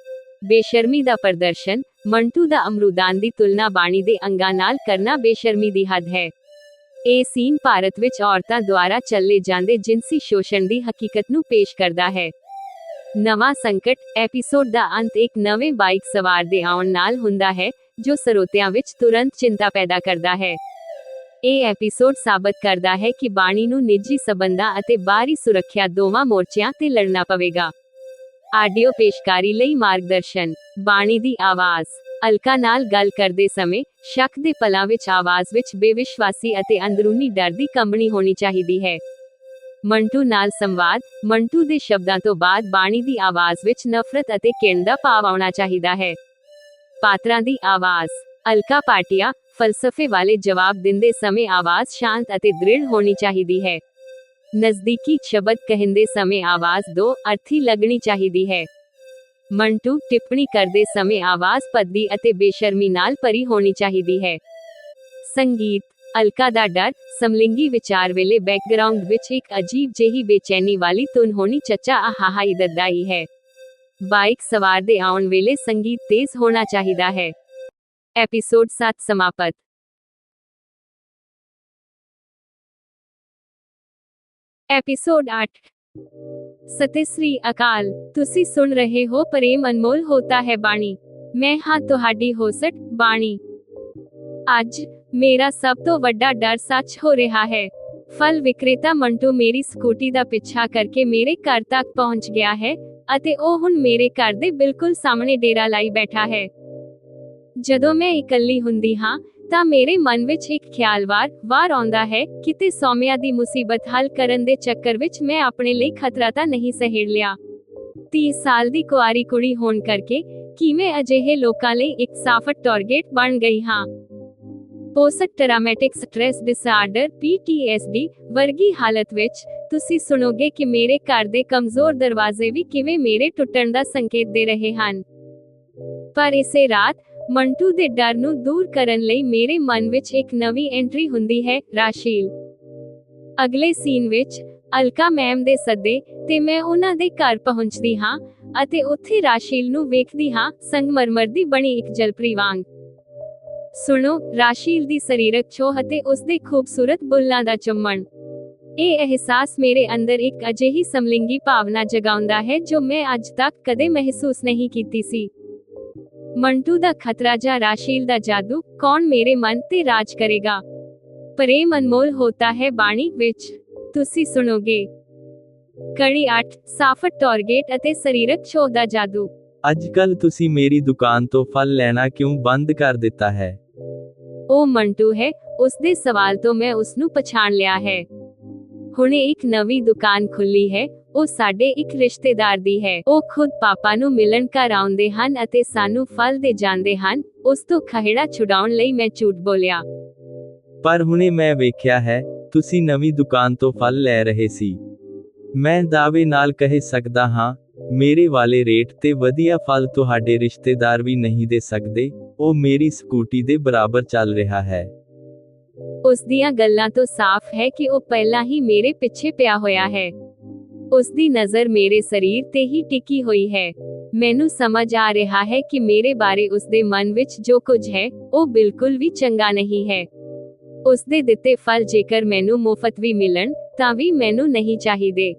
ਬੇਸ਼ਰਮੀ ਦਾ ਪ੍ਰਦਰਸ਼ਨ। ਮੰਟੂ ਦਾ ਅਮਰੂਦਾਨ ਦੀ ਤੁਲਨਾ ਬਾਣੀ ਦੇ ਅੰਗਾਂ ਨਾਲ ਕਰਨਾ ਬੇਸ਼ਰਮੀ ਦੀ ਹੱਦ ਹੈ। ਇਹ ਸੀਨ ਭਾਰਤ ਵਿੱਚ ਔਰਤਾਂ ਦੁਆਰਾ ਚੱਲੇ ਜਾਂਦੇ ਜਿਨਸੀ ਸ਼ੋਸ਼ਣ ਦੀ ਹਕੀਕਤ ਨੂੰ ਪੇਸ਼ ਕਰਦਾ ਹੈ। ਨਵਾਂ ਸੰਕਟ। ਐਪੀਸੋਡ ਦਾ ਅੰਤ ਇੱਕ ਨਵੇਂ ਬਾਈਕ ਸਵਾਰ ਦੇ ਆਉਣ ਨਾਲ ਹੁੰਦਾ ਹੈ, ਜੋ ਸਰੋਤਿਆਂ ਵਿੱਚ ਤੁਰੰਤ ਚਿੰਤਾ ਪੈਦਾ ਕਰਦਾ ਹੈ। ਇਹ ਐਪੀਸੋਡ ਸਾਬਤ ਕਰਦਾ ਹੈ ਕਿ ਬਾਣੀ ਨੂੰ ਨਿੱਜੀ ਸਬੰਧਾਂ ਅਤੇ ਬਾਹਰੀ ਸੁਰੱਖਿਆ ਦੋਵਾਂ ਮੋਰਚਿਆਂ ਤੇ ਲੜਨਾ ਪਵੇਗਾ। ਆਡੀਓ ਪੇਸ਼ਕਾਰੀ ਲਈ ਮਾਰਗਦਰਸ਼ਨ। ਬਾਣੀ ਦੀ ਆਵਾਜ਼। ਅਲਕਾ ਨਾਲ ਗੱਲ ਕਰਦੇ ਸਮੇਂ ਸ਼ੱਕ ਦੇ ਪਲਾਂ ਵਿੱਚ ਆਵਾਜ਼ ਵਿੱਚ ਬੇਵਿਸ਼ਵਾਸੀ ਅਤੇ ਅੰਦਰੂਨੀ ਡਰ ਦੀ ਕੰਬਣੀ ਹੋਣੀ ਚਾਹੀਦੀ ਹੈ। ਮੰਟੂ ਨਾਲ ਸੰਵਾਦ। ਮੰਟੂ ਦੇ ਸ਼ਬਦਾਂ ਤੋਂ ਬਾਅਦ ਬਾਣੀ ਦੀ ਆਵਾਜ਼ ਵਿੱਚ ਨਫ਼ਰਤ ਅਤੇ ਘਿਣ ਦਾ ਭਾਵ ਆਉਣਾ ਚਾਹੀਦਾ ਹੈ। ਪਾਤਰਾਂ ਦੀ ਆਵਾਜ਼। ਅਲਕਾ ਪਾਟਿਆ, ਫਲਸਫੇ ਵਾਲੇ ਜਵਾਬ ਦਿੰਦੇ ਸਮੇਂ ਆਵਾਜ਼ ਸ਼ਾਂਤ ਅਤੇ ਦ੍ਰਿੜ ਹੋਣੀ ਚਾਹੀਦੀ ਹੈ। ਨਜ਼ਦੀਕੀ ਸ਼ਬਦ ਕਹਿੰਦੇ ਸਮੇਂ ਆਵਾਜ਼ ਦੋ ਅਰਥੀ ਲੱਗਣੀ ਚਾਹੀਦੀ ਹੈ। ਮੰਟੂ, ਟਿੱਪਣੀ ਕਰਦੇ ਸਮੇਂ ਆਵਾਜ਼ ਪੱਧਰੀ ਅਤੇ ਬੇਸ਼ਰਮੀ ਨਾਲ ਭਰੀ ਹੋਣੀ ਚਾਹੀਦੀ ਹੈ। ਸੰਗੀਤ। ਅਲਕਾ ਦਾ ਡਰ। ਸਮਲਿੰਗੀ ਵਿਚਾਰ ਵੇਲੇ ਬੈਕਗ੍ਰਾਉਂਡ ਵਿੱਚ ਇੱਕ ਅਜੀਬ ਜਿਹੀ ਬੇਚੈਨੀ ਵਾਲੀ ਧੁਨ ਹੋਣੀ ਚੱਚਾ ਆਹਾਹਾਈ ਦਦਾਈ ਹੈ। ਬਾਈਕ ਸਵਾਰ ਦੇ ਆਉਣ ਵੇਲੇ ਸੰਗੀਤ ਤੇਜ਼ ਹੋਣਾ ਚਾਹੀਦਾ ਹੈ। ਐਪੀਸੋਡ 7 ਸਮਾਪਤ। ਐਪੀਸੋਡ 8। ਸਤਿ ਸ੍ਰੀ ਅਕਾਲ। ਤੁਸੀਂ ਸੁਣ ਰਹੇ ਹੋ ਪ੍ਰੇਮ ਅਨਮੋਲ ਹੋਤਾ ਹੈ ਬਾਣੀ। ਮੈਂ ਹਾਂ ਤੁਹਾਡੀ ਹੋਸਟ ਬਾਣੀ। ਅੱਜ ਮੇਰਾ ਸਭ ਤੋਂ ਵੱਡਾ ਡਰ ਸੱਚ ਹੋ ਰਿਹਾ ਹੈ। ਫਲ ਵਿਕਰੇਤਾ ਮੰਟੂ ਮੇਰੀ ਸਕੂਟੀ ਦਾ ਪਿੱਛਾ ਕਰਕੇ ਮੇਰੇ ਘਰ ਤੱਕ ਪਹੁੰਚ ਗਿਆ ਹੈ ਅਤੇ ਉਹ ਹੁਣ ਮੇਰੇ ਘਰ ਦੇ ਬਿਲਕੁਲ ਸਾਹਮਣੇ ਡੇਰਾ ਲਾਈ ਬੈਠਾ ਹੈ। ਜਦੋਂ ਮੈਂ ਇਕੱਲੀ ਹੁੰਦੀ ਹਾਂ ਤਾਂ ਮੇਰੇ ਮਨ ਵਿੱਚ ਇੱਕ ਖਿਆਲ ਵਾਰ ਆਉਂਦਾ ਹੈ, ਕਿਤੇ ਸੌਮਿਆ ਦੀ ਮੁਸੀਬਤ ਹੱਲ ਕਰਨ ਦੇ ਚੱਕਰ ਵਿੱਚ ਮੈਂ ਆਪਣੇ ਲਈ ਖਤਰਾ ਤਾਂ ਨਹੀਂ ਸਹੇੜ ਲਿਆ। 30 ਸਾਲ ਦੀ ਕੁਆਰੀ ਕੁੜੀ ਹੋਣ ਕਰਕੇ ਕਿਵੇਂ ਅਜਿਹੇ ਲੋਕਾਂ ਲਈ ਇੱਕ ਸਾਫਟ ਟਾਰਗੇਟ ਬਣ ਗਈ ਹਾਂ। ਪੋਸਟ ਟਰਾਮੈਟਿਕ ਸਟ੍ਰੈਸ ਡਿਸਆਰਡਰ (PTSD) ਵਰਗੀ ਹਾਲਤ ਵਿੱਚ ਤੁਸੀਂ ਸੁਣੋਗੇ ਕਿ ਮੇਰੇ ਘਰ ਦੇ ਕਮਜ਼ੋਰ ਦਰਵਾਜ਼ੇ ਵੀ ਕਿਵੇਂ ਮੇਰੇ ਟੁੱਟਣ ਦਾ ਸੰਕੇਤ ਦੇ ਰਹੇ ਹਨ। ਪਰ ਇਸੇ ਰਾਤ ਮੰਟੂ ਦੇ ਡਰ ਨੂੰ ਦੂਰ ਕਰਨ ਲਈ ਮੇਰੇ ਮਨ ਵਿੱਚ ਇੱਕ ਨਵੀਂ ਐਂਟਰੀ ਹੁੰਦੀ ਹੈ, ਰਾਸ਼ੀਲ। ਅਗਲੇ ਸੀਨ ਵਿੱਚ ਅਲਕਾ ਮੈਮ ਦੇ ਸੱਦੇ ਤੇ ਮੈਂ ਉਹਨਾਂ ਦੇ ਘਰ ਪਹੁੰਚਦੀ ਹਾਂ ਅਤੇ ਉੱਥੇ ਰਾਸ਼ੀਲ ਨੂੰ ਵੇਖਦੀ ਹਾਂ, ਸੰਗਮਰਮਰ ਦੀ ਬਣੀ ਇੱਕ ਜਲਪਰੀ ਵਾਂਗ। ਸੁਣੋ, ਰਾਸ਼ੀਲ ਦੀ ਸਰੀਰਕ ਛੋਹ ਅਤੇ ਉਸ ਦੇ ਖੂਬਸੂਰਤ ਬੁੱਲ੍ਹਾਂ ਦਾ ਚੁੰਮਣ। ਇਹ ਅਹਿਸਾਸ ਮੇਰੇ ਅੰਦਰ ਇੱਕ ਅਜਿਹੀ ਸਮਲਿੰਗੀ ਭਾਵਨਾ ਜਗਾਉਂਦਾ ਹੈ ਜੋ ਮੈਂ ਅੱਜ ਤੱਕ ਕਦੇ ਮਹਿਸੂਸ ਨਹੀਂ ਕੀਤੀ ਸੀ। ਮੰਟੂ ਦਾ ਖਤਰਾ ਜਾਂ ਰਾਸ਼ੀਲ ਦਾ ਜਾਦੂ, ਕੌਣ ਮੇਰੇ ਮਨ ਤੇ ਰਾਜ ਕਰੇਗਾ? ਪ੍ਰੇਮ ਅਨਮੋਲ ਹੋਤਾ ਹੈ ਬਾਣੀ ਵਿੱਚ ਤੁਸੀਂ ਸੁਣੋਗੇ। ਕੜੀ 8 ਸਾਫਟ ਟਾਰਗੇਟ ਅਤੇ ਸਰੀਰਕ ਛੋਹ ਦਾ ਜਾਦੂ। ਅੱਜ ਕੱਲ ਤੁਸੀਂ ਮੇਰੀ ਦੁਕਾਨ ਤੋਂ ਫਲ ਲੈਣਾ ਕਿਉਂ ਬੰਦ ਕਰ ਦਿੱਤਾ ਹੈ? ਉਹ ਮੰਟੂ ਹੈ। ਉਸਦੇ ਸਵਾਲ ਤੋਂ ਮੈਂ ਉਸਨੂੰ ਪਛਾਣ ਲਿਆ ਹੈ। ਹੁਣੇ ਇੱਕ ਨਵੀਂ ਦੁਕਾਨ ਖੁੱਲੀ ਹੈ। ਉਹ ਸਾਡੇ ਇੱਕ ਰਿਸ਼ਤੇਦਾਰ ਦੀ ਹੈ। ਉਹ ਖੁਦ ਪਾਪਾ ਨੂੰ ਮਿਲਣ ਘਰ ਆਉਂਦੇ ਹਨ ਅਤੇ ਸਾਨੂੰ ਫਲ ਦੇ ਜਾਂਦੇ ਹਨ। ਉਸ ਤੋਂ ਖਹਿੜਾ ਛੁਡਾਉਣ ਲਈ ਮੈਂ ਝੂਠ ਬੋਲਿਆ। ਪਰ ਹੁਣੇ ਮੈਂ ਵੇਖਿਆ ਹੈ, ਤੁਸੀਂ ਨਵੀਂ ਦੁਕਾਨ ਤੋਂ ਫਲ ਲੈ ਰਹੇ ਸੀ। ਮੈਂ ਦਾਅਵੇ ਨਾਲ ਕਹਿ ਸਕਦਾ ਹਾਂ, ਮੇਰੇ ਵਾਲੇ ਰੇਟ ਤੇ ਵਧੀਆ ਫਲ ਤੁਹਾਡੇ ਰਿਸ਼ਤੇਦਾਰ ਵੀ ਨਹੀਂ ਦੇ ਸਕਦੇ। ਉਹ ਮੇਰੀ ਸਕੂਟੀ ਦੇ ਬਰਾਬਰ ਚੱਲ ਰਿਹਾ ਹੈ। ਉਸ ਦੀਆਂ ਗੱਲਾਂ ਤੋਂ ਸਾਫ਼ ਹੈ ਕਿ ਉਹ ਪਹਿਲਾਂ ਹੀ ਮੇਰੇ ਪਿੱਛੇ ਪਿਆ ਹੋਇਆ ਹੈ। ਉਸ ਦੀ ਨਜ਼ਰ ਮੇਰੇ ਸਰੀਰ ਤੇ ਹੀ ਟਿਕੀ ਹੋਈ ਹੈ। ਮੈਨੂੰ ਸਮਝ ਆ ਰਿਹਾ ਹੈ ਕਿ ਮੇਰੇ ਬਾਰੇ ਉਸ ਦੇ ਮਨ ਵਿੱਚ ਜੋ ਕੁਝ ਹੈ, ਉਹ ਬਿਲਕੁਲ ਵੀ ਚੰਗਾ ਨਹੀਂ ਹੈ। ਉਸ ਦੇ ਦਿੱਤੇ ਫਲ ਜੇਕਰ ਮੈਨੂੰ ਮੁਫਤ ਵੀ ਮਿਲਣ, ਤਾਂ ਵੀ ਮੈਨੂੰ ਨਹੀਂ ਚਾਹੀਦੇ।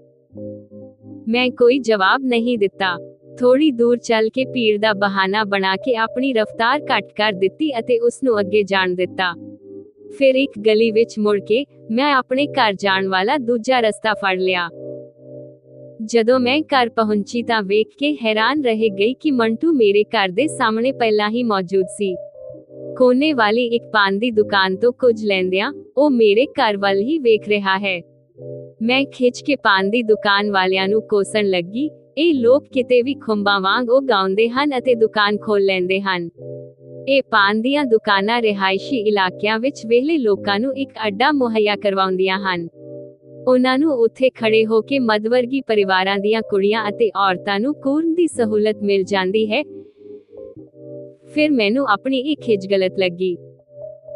ਮੈਂ ਕੋਈ ਜਵਾਬ ਨਹੀਂ ਦਿੱਤਾ। ਥੋੜੀ ਦੂਰ ਚੱਲ ਕੇ ਭੀੜ ਦਾ ਬਹਾਨਾ ਬਣਾ ਕੇ ਆਪਣੀ ਰਫ਼ਤਾਰ ਘੱਟ ਕਰ ਦਿੱਤੀ ਅਤੇ ਉਸ ਨੂੰ ਅੱਗੇ ਜਾਣ ਦਿੱਤਾ। ਫਿਰ ਇੱਕ ਗਲੀ ਵਿੱਚ ਮੁੜ ਕੇ ਮੈਂ ਆਪਣੇ ਘਰ ਜਾਣ ਵਾਲਾ ਦੂਜਾ ਰਸਤਾ ਫੜ ਲਿਆ। ਜਦੋਂ ਮੈਂ ਘਰ ਪਹੁੰਚੀ ਤਾਂ ਵੇਖ ਕੇ ਹੈਰਾਨ ਰਹਿ ਗਈ ਕਿ ਮੰਟੂ ਮੇਰੇ ਘਰ ਦੇ ਸਾਹਮਣੇ ਪਹਿਲਾਂ ਹੀ ਮੌਜੂਦ ਸੀ। ਕੋਨੇ ਵਾਲੀ ਇੱਕ ਪਾਨ ਦੀ ਦੁਕਾਨ ਤੋਂ ਕੁਝ ਲੈਂਦਿਆਂ ਉਹ ਮੇਰੇ ਘਰ ਵੱਲ ਹੀ ਵੇਖ ਰਿਹਾ ਹੈ। ਮੈਂ ਖਿੱਚ ਕੇ ਪਾਨ ਦੀ ਦੁਕਾਨ ਵਾਲਿਆਂ ਨੂੰ ਕੋਸਣ ਲੱਗੀ। ਇਹ ਲੋਕ ਕਿਤੇ ਵੀ ਖੁੰਬਾਂ ਵਾਂਗ ਉਹ ਗਾਉਂਦੇ ਹਨ ਅਤੇ ਦੁਕਾਨ ਖੋਲ ਲੈਂਦੇ ਹਨ। ਇਹ ਪਾਨ ਦੀਆਂ ਦੁਕਾਨਾਂ ਰਿਹਾਇਸ਼ੀ ਇਲਾਕਿਆਂ ਵਿੱਚ ਵਿਹਲੇ ਲੋਕਾਂ ਨੂੰ ਇੱਕ ਅੱਡਾ ਮੁਹੱਈਆ ਕਰਵਾਉਂਦੀਆਂ ਹਨ। ਉਹਨਾਂ ਨੂੰ ਉੱਥੇ ਖੜੇ ਹੋ ਕੇ ਮੱਧਵਰਗੀ ਪਰਿਵਾਰਾਂ ਦੀਆਂ ਕੁੜੀਆਂ ਅਤੇ ਔਰਤਾਂ ਨੂੰ ਘੂਰਨ ਦੀ ਸਹੂਲਤ ਮਿਲ ਜਾਂਦੀ ਹੈ। ਫਿਰ ਮੈਨੂੰ ਆਪਣੀ ਇਹ ਖਿੱਚ ਗਲਤ ਲੱਗੀ।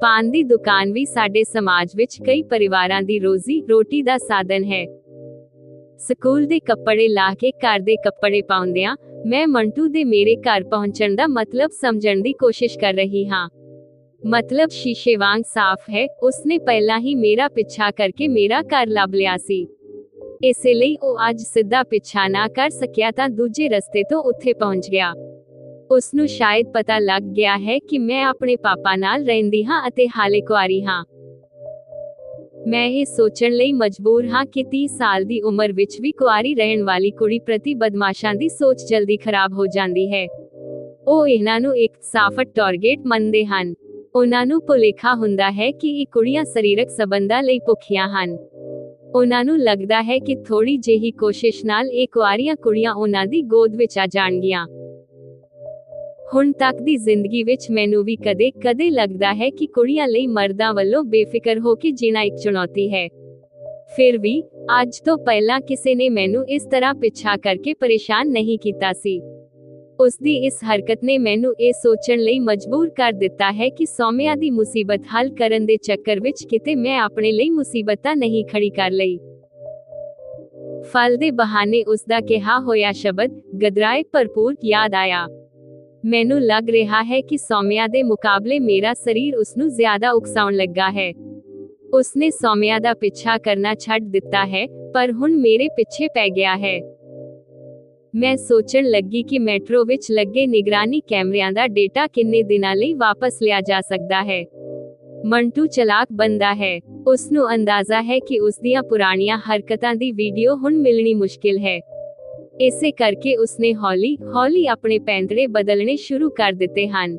ਪਾਨ ਦੀ ਦੁਕਾਨ ਵੀ ਸਾਡੇ ਸਮਾਜ ਵਿੱਚ ਕਈ ਪਰਿਵਾਰਾਂ ਦੀ ਰੋਜ਼ੀ ਰੋਟੀ ਦਾ ਸਾਧਨ ਹੈ। ਸਕੂਲ ਦੇ ਕੱਪੜੇ ਲਾ ਕੇ ਘਰ ਦੇ ਕੱਪੜੇ ਪਾਉਂਦਿਆਂ ਮੈਂ ਮੰਟੂ ਦੇ ਮੇਰੇ ਘਰ ਪਹੁੰਚਣ ਦਾ ਮਤਲਬ ਸਮਝਣ ਦੀ ਕੋਸ਼ਿਸ਼ ਕਰ ਰਹੀ ਹਾਂ। ਮਤਲਬ ਸ਼ੀਸ਼ੇ ਵਾਂਗ ਸਾਫ਼ ਹੈ। ਉਸਨੇ ਪਹਿਲਾਂ ਹੀ ਮੇਰਾ ਪਿੱਛਾ ਕਰਕੇ ਮੇਰਾ ਘਰ ਲੱਭ ਲਿਆ ਸੀ। ਇਸੇ ਲਈ ਉਹ ਅੱਜ ਸਿੱਧਾ ਪਿੱਛਾ ਨਾ ਕਰ ਸਕਿਆ ਤਾਂ ਦੂਜੇ ਰਸਤੇ ਤੋਂ ਉੱਥੇ ਪਹੁੰਚ ਗਿਆ। ਉਸ ਨੂੰ ਸ਼ਾਇਦ ਪਤਾ ਲੱਗ ਗਿਆ ਹੈ ਕਿ ਮੈਂ ਆਪਣੇ ਪਾਪਾ ਨਾਲ ਰਹਿੰਦੀ ਹਾਂ ਅਤੇ ਹਾਲੇ ਕੁਆਰੀ ਹਾਂ। ਮੈਂ ਇਹ ਸੋਚਣ ਲਈ ਮਜਬੂਰ ਹਾਂ ਕਿ 30 ਸਾਲ ਦੀ ਉਮਰ ਵਿੱਚ ਵੀ ਕੁਆਰੀ ਰਹਿਣ ਵਾਲੀ ਕੁੜੀ ਪ੍ਰਤੀ ਬਦਮਾਸ਼ਾਂ ਦੀ ਸੋਚ ਜਲਦੀ ਖਰਾਬ ਹੋ ਜਾਂਦੀ ਹੈ। ਉਹ ਇਹਨਾਂ ਨੂੰ ਇੱਕ ਸਾਫਟ ਟਾਰਗੇਟ ਮੰਨਦੇ ਹਨ। ਉਹਨਾਂ ਨੂੰ ਭੁਲੇਖਾ ਹੁੰਦਾ ਹੈ ਕਿ ਇਹ ਕੁੜੀਆਂ ਸਰੀਰਕ ਸਬੰਧਾਂ ਲਈ ਭੁੱਖੀਆਂ ਹਨ। ਉਹਨਾਂ ਨੂੰ ਲੱਗਦਾ ਹੈ ਕਿ ਥੋੜੀ ਜਿਹੀ ਕੋਸ਼ਿਸ਼ ਨਾਲ ਇਹ ਕੁਆਰੀਆਂ ਕੁੜੀਆਂ ਉਹਨਾਂ ਦੀ ਗੋਦ ਵਿੱਚ ਆ ਜਾਣਗੀਆਂ। ਹੁਣ ਤੱਕ ਦੀ ਜ਼ਿੰਦਗੀ ਵਿੱਚ ਮੈਨੂੰ ਵੀ ਕਦੇ-ਕਦੇ ਲੱਗਦਾ ਹੈ ਕਿ ਕੁੜੀਆਂ ਲਈ ਮਰਦਾਂ ਵੱਲੋਂ ਬੇਫਿਕਰ ਹੋ ਕੇ ਜੀਣਾ ਇੱਕ ਚੁਣੌਤੀ ਹੈ। ਫਿਰ ਵੀ ਅੱਜ ਤੋਂ ਪਹਿਲਾਂ ਕਿਸੇ ਨੇ ਮੈਨੂੰ ਇਸ ਤਰ੍ਹਾਂ ਪਿੱਛਾ ਕਰਕੇ ਪਰੇਸ਼ਾਨ ਨਹੀਂ ਕੀਤਾ ਸੀ। ਉਸ ਦੀ ਇਸ ਹਰਕਤ ਨੇ ਮੈਨੂੰ ਇਹ ਸੋਚਣ ਲਈ ਮਜਬੂਰ ਕਰ ਦਿੱਤਾ ਹੈ ਕਿ ਸੌਮਿਆ ਦੀ ਮੁਸੀਬਤ ਹੱਲ ਕਰਨ ਦੇ ਚੱਕਰ ਵਿੱਚ ਕਿਤੇ ਮੈਂ ਆਪਣੇ ਲਈ ਮੁਸੀਬਤਾਂ ਨਹੀਂ ਖੜੀ ਕਰ ਲਈ। ਫਲ ਦੇ ਬਹਾਨੇ ਉਸ ਦਾ ਕਿਹਾ ਹੋਇਆ ਸ਼ਬਦ ਗਦਰਾਏ ਭਰਪੂਰ ਯਾਦ ਆਇਆ। ਮੈਨੂੰ ਲੱਗ ਰਿਹਾ ਹੈ ਕਿ ਸੌਮਿਆ ਦੇ ਮੁਕਾਬਲੇ ਮੇਰਾ ਸਰੀਰ ਉਸ ਨੂੰ ਜ਼ਿਆਦਾ ਉਕਸਾਉਣ ਲੱਗਾ ਹੈ। ਉਸਨੇ ਸੌਮਿਆ ਦਾ ਪਿੱਛਾ ਕਰਨਾ ਛੱਡ ਦਿੱਤਾ ਹੈ, ਪਰ ਹੁਣ ਮੇਰੇ ਪਿੱਛੇ ਪੈ ਗਿਆ ਹੈ। ਮੈਂ ਸੋਚਣ ਲੱਗੀ ਕਿ ਮੈਟਰੋ ਵਿੱਚ ਲੱਗੇ ਨਿਗਰਾਨੀ ਕੈਮਰਿਆਂ ਦਾ ਡੇਟਾ ਕਿੰਨੇ ਦਿਨਾਂ ਲਈ ਵਾਪਸ ਲਿਆ ਜਾ ਸਕਦਾ ਹੈ। ਮੰਟੂ ਚਲਾਕ ਬੰਦਾ ਹੈ। ਉਸ ਨੂੰ ਅੰਦਾਜ਼ਾ ਹੈ ਕਿ ਉਸ ਦੀਆਂ ਪੁਰਾਣੀਆਂ ਹਰਕਤਾਂ ਦੀ ਵੀਡੀਓ ਹੁਣ ਮਿਲਣੀ ਮੁਸ਼ਕਿਲ ਹੈ। ਇਸੇ ਕਰਕੇ ਉਸਨੇ ਹੌਲੀ-ਹੌਲੀ ਆਪਣੇ ਪੈਂਤੜੇ ਬਦਲਣੇ ਸ਼ੁਰੂ ਕਰ ਦਿੱਤੇ ਹਨ।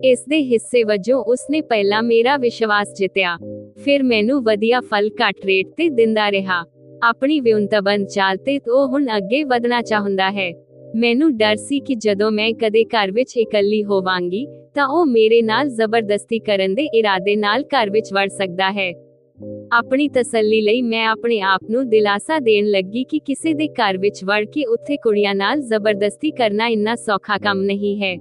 ਇਸ ਦੇ ਹਿੱਸੇ ਵਜੋਂ ਉਸਨੇ ਪਹਿਲਾਂ ਮੇਰਾ ਵਿਸ਼ਵਾਸ ਜਿੱਤਿਆ, ਫਿਰ ਮੈਨੂੰ ਵਧੀਆ ਫਲ ਘੱਟ ਰੇਟ ਤੇ ਦਿੰਦਾ ਰਿਹਾ। ਆਪਣੀ ਵਿਉਂਤਬੰਦ ਚਾਲ ਤੇ ਉਹ ਹੁਣ ਅੱਗੇ ਵਧਣਾ ਚਾਹੁੰਦਾ ਹੈ। ਮੈਨੂੰ ਡਰ ਸੀ ਕਿ ਜਦੋਂ ਮੈਂ ਕਦੇ ਘਰ ਵਿੱਚ ਇਕੱਲੀ ਹੋਵਾਂਗੀ, ਤਾਂ ਉਹ ਮੇਰੇ ਨਾਲ ਜ਼ਬਰਦਸਤੀ ਕਰਨ ਦੇ ਇਰਾਦੇ ਨਾਲ ਘਰ ਵਿੱਚ ਵੜ ਸਕਦਾ ਹੈ। ਆਪਣੀ ਤਸੱਲੀ ਲਈ ਮੈਂ ਆਪਣੇ ਆਪ ਨੂੰ ਦਿਲਾਸਾ ਦੇਣ ਲੱਗੀ ਕਿ ਕਿਸੇ ਦੇ ਘਰ ਵਿੱਚ ਵੜ ਕੇ ਉੱਥੇ ਕੁੜੀਆਂ ਨਾਲ ਜ਼ਬਰਦਸਤੀ ਕਰਨਾ ਇੰਨਾ ਸੌਖਾ ਕੰਮ ਨਹੀਂ ਹੈ।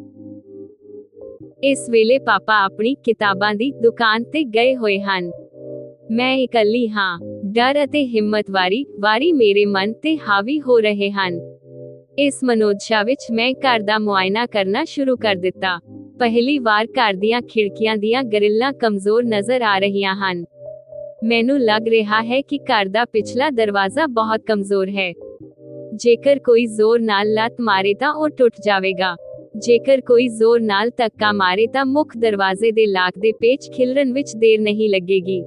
ਇਸ ਵੇਲੇ ਪਾਪਾ ਆਪਣੀ ਕਿਤਾਬਾਂ ਦੀ ਦੁਕਾਨ ਤੇ ਗਏ ਹੋਏ ਹਨ। ਮੈਂ ਇਕੱਲੀ ਹਾਂ। ਡਰ ਅਤੇ ਹਿੰਮਤ ਵਾਰੀ ਮੇਰੇ ਮਨ ਤੇ ਹਾਵੀ ਹੋ ਰਹੇ ਹਨ। ਇਸ ਮਨੋਦਸ਼ਾ ਵਿੱਚ ਮੈਂ ਘਰ ਦਾ ਮੁਆਇਨਾ ਕਰਨਾ ਸ਼ੁਰੂ ਕਰ ਦਿੱਤਾ। ਪਹਿਲੀ ਵਾਰ ਘਰ ਦੀਆਂ ਖਿੜਕੀਆਂ ਦੀਆਂ ਗਰਿੱਲਾਂ ਕਮਜ਼ੋਰ ਨਜ਼ਰ ਆ ਰਹੀਆਂ ਹਨ। ਮੈਨੂੰ ਲੱਗ ਰਿਹਾ ਹੈ ਕਿ ਘਰ ਦਾ ਪਿਛਲਾ ਦਰਵਾਜ਼ਾ ਬਹੁਤ ਕਮਜ਼ੋਰ ਹੈ। ਜੇਕਰ ਕੋਈ ਜ਼ੋਰ ਨਾਲ ਲੱਤ ਮਾਰੇ ਤਾਂ ਉਹ ਟੁੱਟ ਜਾਵੇਗਾ। ਜੇਕਰ ਕੋਈ ਜ਼ੋਰ ਨਾਲ ਧੱਕਾ ਮਾਰੇ ਤਾਂ ਮੁੱਖ ਦਰਵਾਜ਼ੇ ਦੇ ਲਾਕ ਦੇ ਪੇਚ ਖਿਲਰਨ ਵਿੱਚ ਦੇਰ ਨਹੀਂ ਲੱਗੇਗੀ।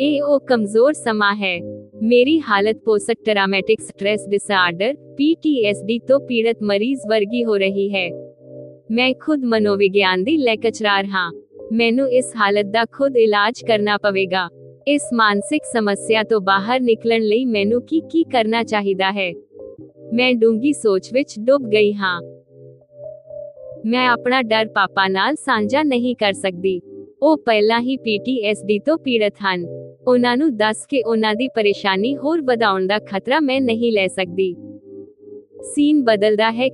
ਇਹ ਉਹ ਕਮਜ਼ੋਰ ਸਮਾਂ ਹੈ। ਮੇਰੀ ਹਾਲਤ ਪੋਸਟ ਟਰਾਮੈਟਿਕ ਸਟ੍ਰੈਸ ਡਿਸਆਰਡਰ (PTSD) ਤੋਂ ਪੀੜਤ ਮਰੀਜ਼ ਵਰਗੀ ਹੋ ਰਹੀ ਹੈ। ਮੈਂ ਖੁਦ ਮਨੋਵਿਗਿਆਨ ਦੀ ਲੈਕਚਰਾਰ ਹਾਂ। ਮੈਨੂੰ ਇਸ ਹਾਲਤ ਦਾ ਖੁਦ ਇਲਾਜ ਕਰਨਾ ਪਵੇਗਾ। ਇਸ ਮਾਨਸਿਕ ਸਮੱਸਿਆ ਤੋਂ ਬਾਹਰ ਨਿਕਲਣ ਲਈ ਮੈਨੂੰ ਕੀ ਕਰਨਾ ਚਾਹੀਦਾ ਹੈ? ਮੈਂ ਡੂੰਘੀ ਸੋਚ ਵਿੱਚ ਡੁੱਬ ਗਈ ਹਾਂ। ਮੈਂ ਆਪਣਾ ਡਰ ਪਾਪਾ ਨਾਲ ਸਾਂਝਾ ਨਹੀਂ ਕਰ ਸਕਦੀ। ਉਹ ਪਹਿਲਾਂ ਹੀ PTSD ਤੋਂ ਪੀੜਤ ਹਨ। ਉਹਨਾਂ ਨੂੰ ਦੱਸ ਕੇ ਉਹਨਾਂ ਦੀ ਪਰੇਸ਼ਾਨੀ ਹੋਰ ਵਧਾਉਣ ਦਾ ਖਤਰਾ ਮੈਂ ਨਹੀਂ ਲੈ ਸਕਦੀ। ਸੀਨ ਬਦਲਦਾ ਹੈ।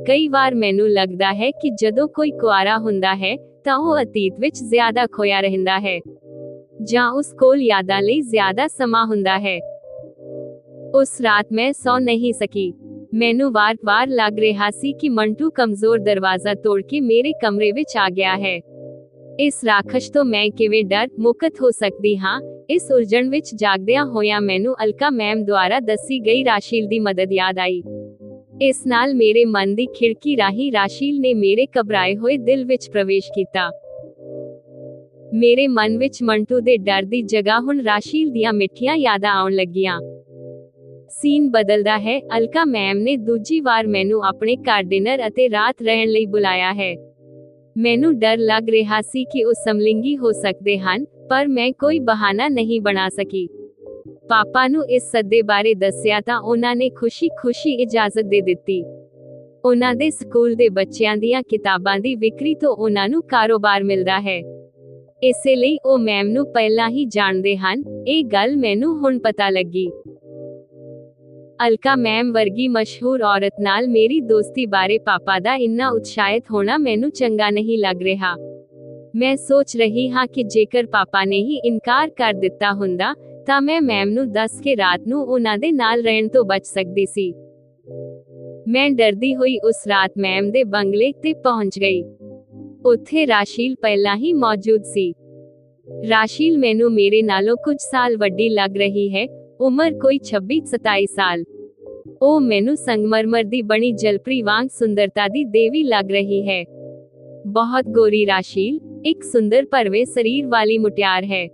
ਕਈ ਵਾਰ ਮੈਨੂੰ ਲੱਗਦਾ ਹੈ ਕਿ ਜਦੋਂ ਕੋਈ ਕੁਆਰਾ ਹੁੰਦਾ ਹੈ ਤਾਂ ਉਹ ਅਤੀਤ ਵਿੱਚ ਜ਼ਿਆਦਾ ਖੋਇਆ ਰਹਿੰਦਾ ਹੈ, ਜਾਂ ਉਸ ਕੋਲ ਯਾਦਾਂ ਲਈ ਜ਼ਿਆਦਾ ਸਮਾਂ ਹੁੰਦਾ ਹੈ। ਉਸ ਰਾਤ ਮੈਂ ਸੌ ਨਹੀਂ ਸਕੀ। ਮੈਨੂੰ ਵਾਰ-ਵਾਰ ਲੱਗ ਰਿਹਾ ਸੀ ਕਿ ਮੰਟੂ ਕਮਜ਼ੋਰ ਦਰਵਾਜ਼ਾ ਤੋੜ ਕੇ ਮੇਰੇ ਕਮਰੇ ਵਿੱਚ ਆ ਗਿਆ ਹੈ। ਇਸ ਰਾਖਸ਼ ਤੋਂ ਮੈਂ ਕਿਵੇਂ ਡਰ ਮੁਕਤ ਹੋ ਸਕਦੀ ਹਾਂ? ਇਸ ਉਲਝਣ ਵਿੱਚ ਜਾਗਦਿਆਂ ਹੋਇਆਂ ਮੈਨੂੰ ਅਲਕਾ ਮੈਮ ਦੁਆਰਾ ਦੱਸੀ ਗਈ ਰਾਸ਼ੀਲ ਦੀ ਮਦਦ ਯਾਦ ਆਈ। ਇਸ ਨਾਲ ਮੇਰੇ ਮਨ ਦੀ ਖਿੜਕੀ ਰਾਹੀਂ ਰਾਸ਼ੀਲ ਨੇ ਮੇਰੇ ਘਬਰਾਏ ਹੋਏ ਦਿਲ ਵਿੱਚ ਪ੍ਰਵੇਸ਼ ਕੀਤਾ। ਮੇਰੇ ਮਨ ਵਿੱਚ ਮੰਟੂ ਦੇ ਡਰ ਦੀ ਜਗ੍ਹਾ ਹੁਣ ਰਾਸ਼ੀਲ ਦੀਆਂ ਮਿੱਠੀਆਂ ਯਾਦਾਂ ਆਉਣ ਲੱਗੀਆਂ। ਸੀਨ ਬਦਲਦਾ ਹੈ। ਅਲਕਾ ਮੈਮ ਨੇ ਦੂਜੀ ਵਾਰ ਮੈਨੂੰ ਆਪਣੇ ਘਰ ਡਿਨਰ ਅਤੇ ਰਾਤ ਰਹਿਣ ਲਈ ਬੁਲਾਇਆ ਹੈ। ਮੈਨੂੰ ਡਰ ਲੱਗ ਰਿਹਾ ਸੀ ਕਿ ਉਹ ਸਮਲਿੰਗੀ ਹੋ ਸਕਦੇ ਹਨ, ਪਰ ਮੈਂ ਕੋਈ ਬਹਾਨਾ ਨਹੀਂ ਬਣਾ ਸਕੀ। ਪਾਪਾ ਨੂੰ ਇਸ ਸੱਦੇ ਬਾਰੇ ਦੱਸਿਆ ਤਾਂ ਉਹਨਾਂ ਨੇ ਖੁਸ਼ੀ-ਖੁਸ਼ੀ ਇਜਾਜ਼ਤ ਦੇ ਦਿੱਤੀ। ਉਹਨਾਂ ਦੇ ਸਕੂਲ ਦੇ ਬੱਚਿਆਂ ਦੀਆਂ ਕਿਤਾਬਾਂ ਦੀ ਵਿਕਰੀ ਤੋਂ ਉਹਨਾਂ ਨੂੰ ਕਾਰੋਬਾਰ ਮਿਲਦਾ ਹੈ। ਇਸੇ ਲਈ ਉਹ ਮੈਮ ਨੂੰ ਪਹਿਲਾਂ ਹੀ ਜਾਣਦੇ ਹਨ। ਇਹ ਗੱਲ ਮੈਨੂੰ ਹੁਣ ਪਤਾ ਲੱਗੀ। ਅਲਕਾ ਮੈਮ ਵਰਗੀ ਮਸ਼ਹੂਰ ਔਰਤ ਨਾਲ ਮੇਰੀ ਦੋਸਤੀ ਬਾਰੇ ਪਾਪਾ ਦਾ ਇੰਨਾ ਉਤਸ਼ਾਹਿਤ ਹੋਣਾ ਮੈਨੂੰ ਚੰਗਾ ਨਹੀਂ ਲੱਗ ਰਿਹਾ। ਮੈਂ ਸੋਚ ਰਹੀ ਹਾਂ ਕਿ ਜੇਕਰ ਪਾਪਾ ਨੇ ਹੀ ਇਨਕਾਰ ਕਰ ਦਿੱਤਾ ਹੁੰਦਾ ਤਾਂ ਮੈਂ ਮੈਮ ਨੂੰ ਦੱਸ ਕੇ ਰਾਤ ਨੂੰ ਉਹਨਾਂ ਦੇ ਨਾਲ ਰਹਿਣ ਤੋਂ ਬਚ ਸਕਦੀ ਸੀ। ਮੈਂ ਡਰਦੀ ਹੋਈ ਉਸ ਰਾਤ ਮੈਮ ਦੇ ਬੰਗਲੇ ਤੇ ਪਹੁੰਚ ਗਈ। ਉੱਥੇ ਰਾਸ਼ੀਲ ਪਹਿਲਾਂ ਹੀ ਮੌਜੂਦ ਸੀ। ਰਾਸ਼ੀਲ ਮੈਨੂੰ ਮੇਰੇ ਨਾਲੋਂ ਕੁਝ ਸਾਲ ਵੱਡੀ ਲੱਗ ਰਹੀ ਹੈ। ਉਮਰ ਕੋਈ 26-27 ਸਾਲ। ਉਹ ਮੈਨੂੰ ਸੰਗਮਰਮਰ ਦੀ ਬਣੀ ਜਲਪਰੀ ਵਾਂਗ ਸੁੰਦਰਤਾ ਦੀ ਦੇਵੀ ਲੱਗ ਰਹੀ ਹੈ। ਬਹੁਤ ਗੋਰੀ ਰਾਸ਼ੀਲ ਇੱਕ ਸੁੰਦਰ ਭਰਵੇਂ ਸਰੀਰ ਵਾਲੀ ਮੁਟਿਆਰ ਹੈ।